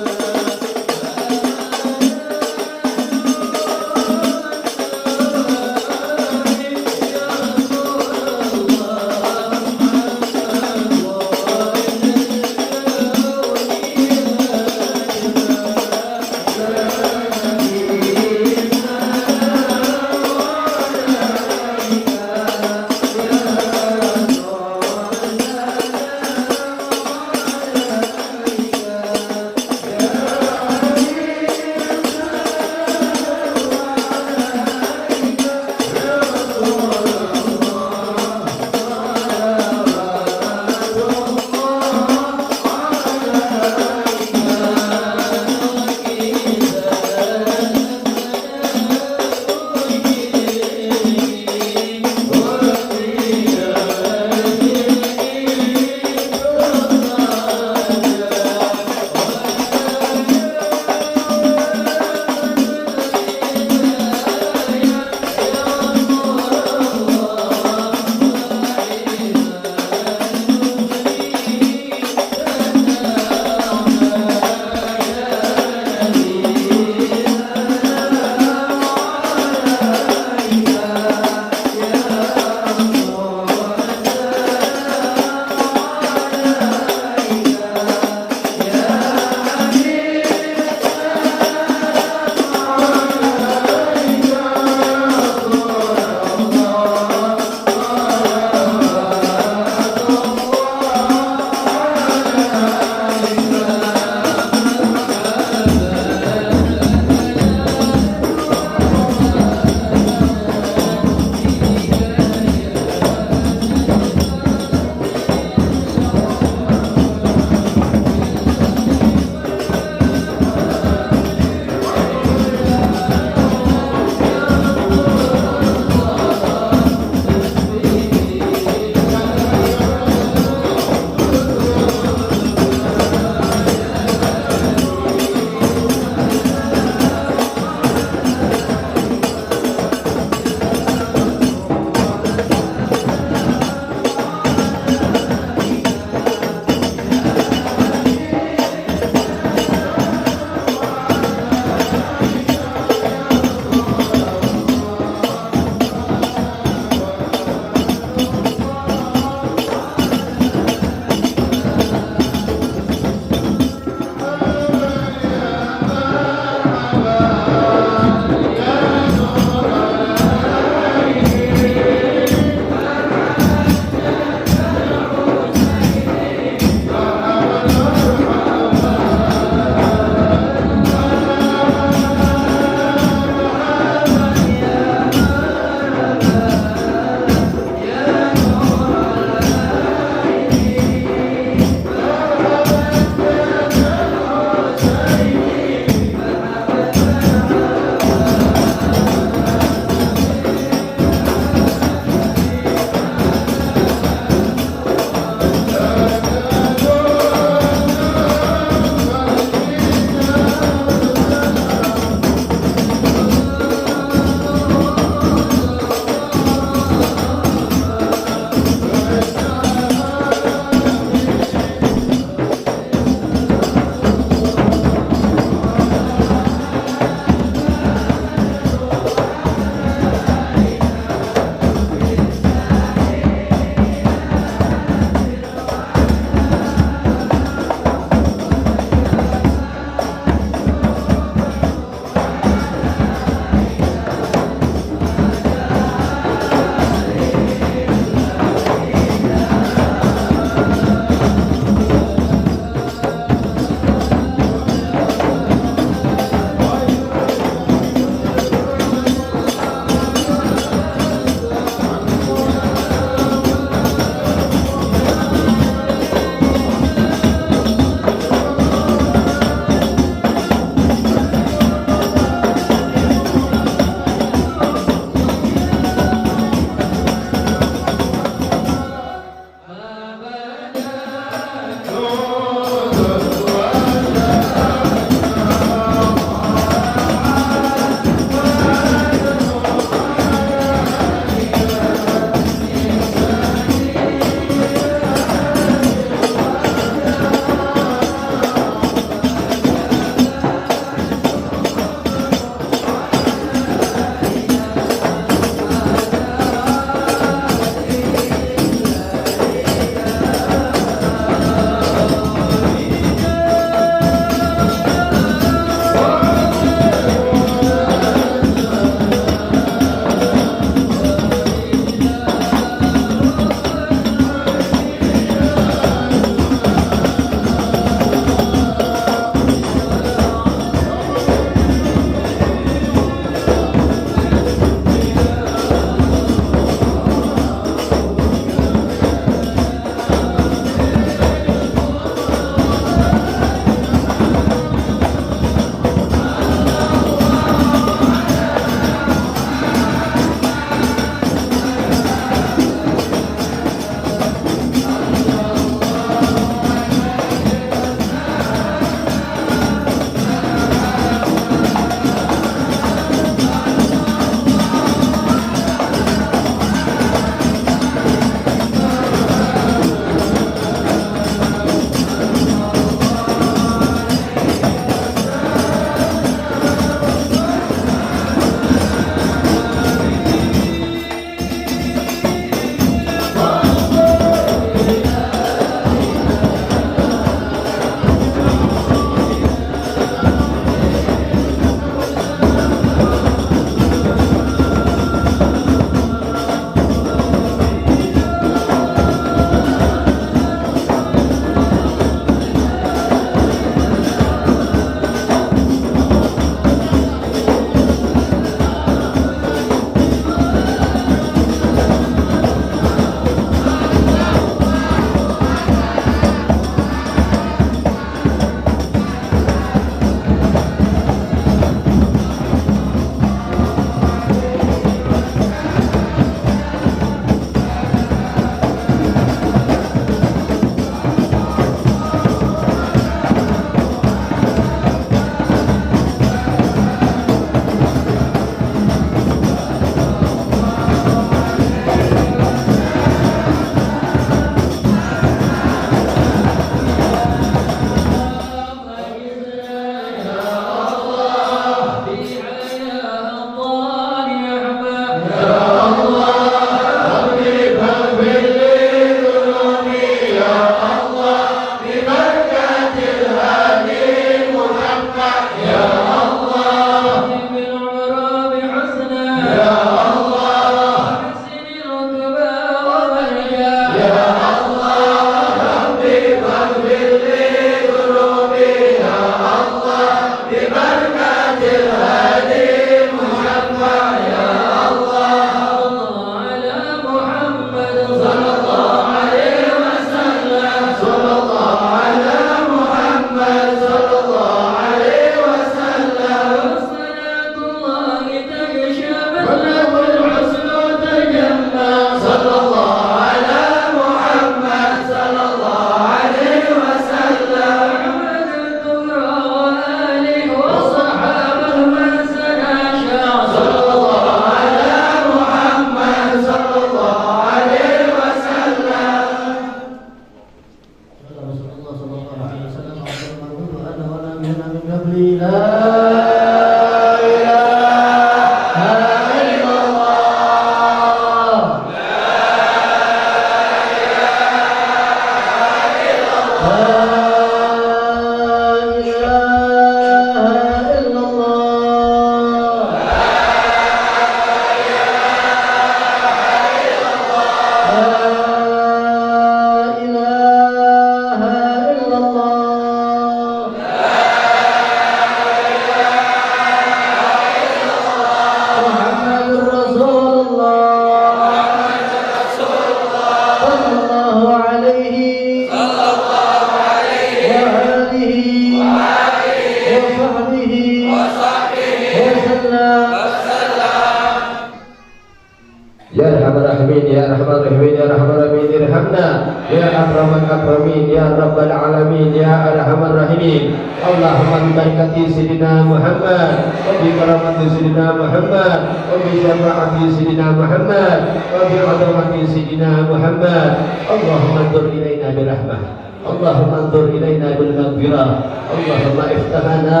Ya Arhamar Rahimin, Ya Arhamar Rahimin, Ya Arhamar Rahimin, irhamna Ya Akraman Akramin, Ya Rabbal Alamin, Ya Arhamar Rahimin. Allahumma bibarakati Sayyidina Muhammad wa bi karamati Sayyidina Muhammad wa bi syafaati Sayyidina Muhammad wa bi adamati Sayyidina Muhammad. Allahumma anzur ilaina birahmah, Allahumma anzur ilaina bil maghfirah, Allahumma iftahana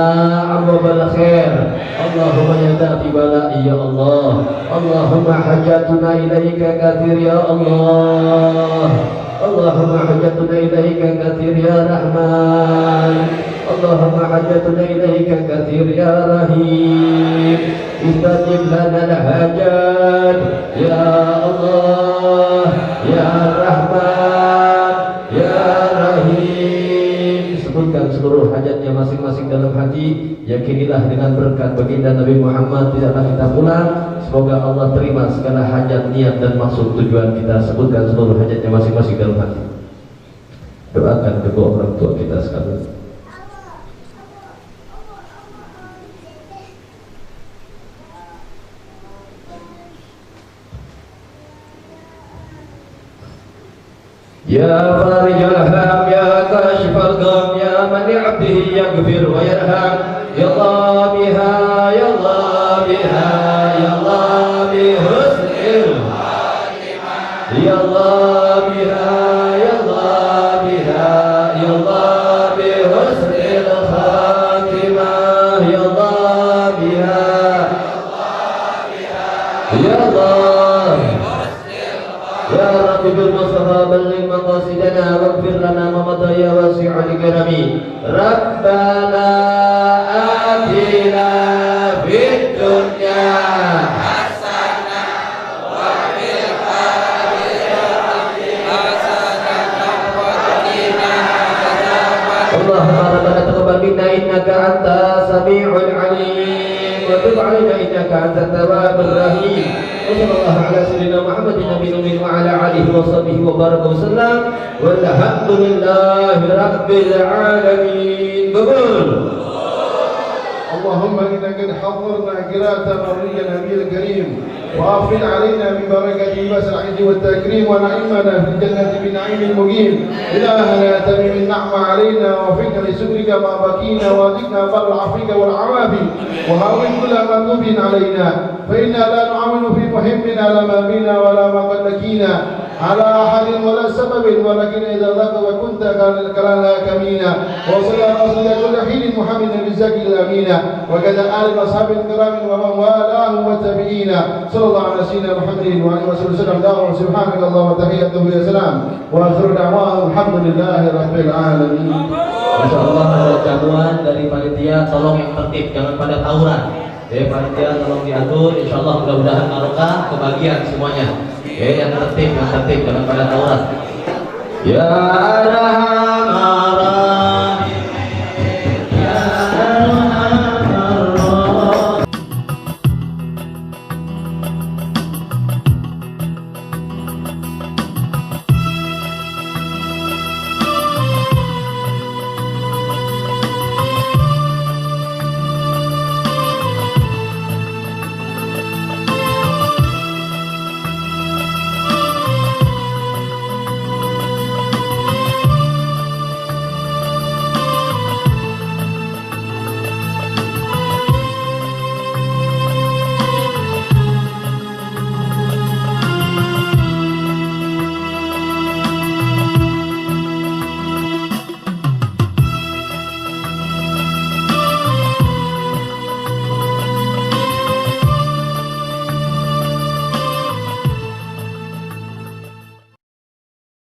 abwabal khair, Allahumma ya da'ti bala'i ya Allah, Allahumma hajatuna ilaika kathir ya Allah, Allahumma hajatuna ilaika kathir ya Rahman, Allahumma hajatuna ilaika kathir ya Rahim. Istajib lana al-hajat ya Allah, ya Rahman, ya Rahim. Sebutkan seluruh hajatnya masing-masing dalam hati. Yakinilah dengan berkat baginda Nabi Muhammad tidaklah kita pulang. Semoga Allah terima segala hajat, niat dan maksud tujuan kita. Sebutkan seluruh hajatnya masing-masing dalam hati. Doakan kedua orang tua kita sekalian. Ya farijal ham, ya kashifal gham, ya man li'abdihi yaghfir wa yarham. Ya Allah biha, ya Allah biha, ya Allah bihusnil khatimah. Ya Allah biha, ya Allah biha, ya Allah bihusnil khatimah. Ya Allah biha, ya Allah. Ya Rabbi bil Mustafa balligh maqasidana waghfir lana ma madha ya wasi'ul karami. Rabbana atina fid dunya hasanah wa fil akhirati hasanah wa qina adzaban. Allahumma rabbana taqabbal minna innaka antas samiul alim wa tub 'alaina innaka antat tawwabur rahim. Wassallallahu ala sayyidina Muhammadin nabiyyi wa ala alihi wa sahbihi wa baraka wasallam walhamdulillahi rabbil alamin. Qabul. اللهم إنا قد حضرنا قراءة مولد النبي الكريم وأفضل علينا ببركة لباس العز والتكريم ونعمنا في الجنة بنعيم المقيم. إلهنا تمم النعمة علينا وفقنا لسكرك ما بكينا وذكنا بر العفرك والعوافي وهون كل مندوب علينا فإنا لا نعمل في مهم على ما بينا ولا ما قد لكينا على أحد ولا سبب ولكن إذا ذاك وكنت كان الكلام كمينا وصلى رسول كل حين محمد بالزكي الأمين وكذا آل أصحاب الكرام ومن والاه والتابعين صلى الله على سيدنا محمد وعلى آله وسلم. دعوة سبحانك الله وتحياته يا سلام وآخر دعواهم الحمد لله رب العالمين. Insyaallah ada jamuan dari panitia, tolong yang tertib, jangan pada tawuran. Panitia tolong diatur, insyaallah mudah-mudahan barokah kebagian semuanya. Yang tertib, jangan pada tawuran. Ya Rahman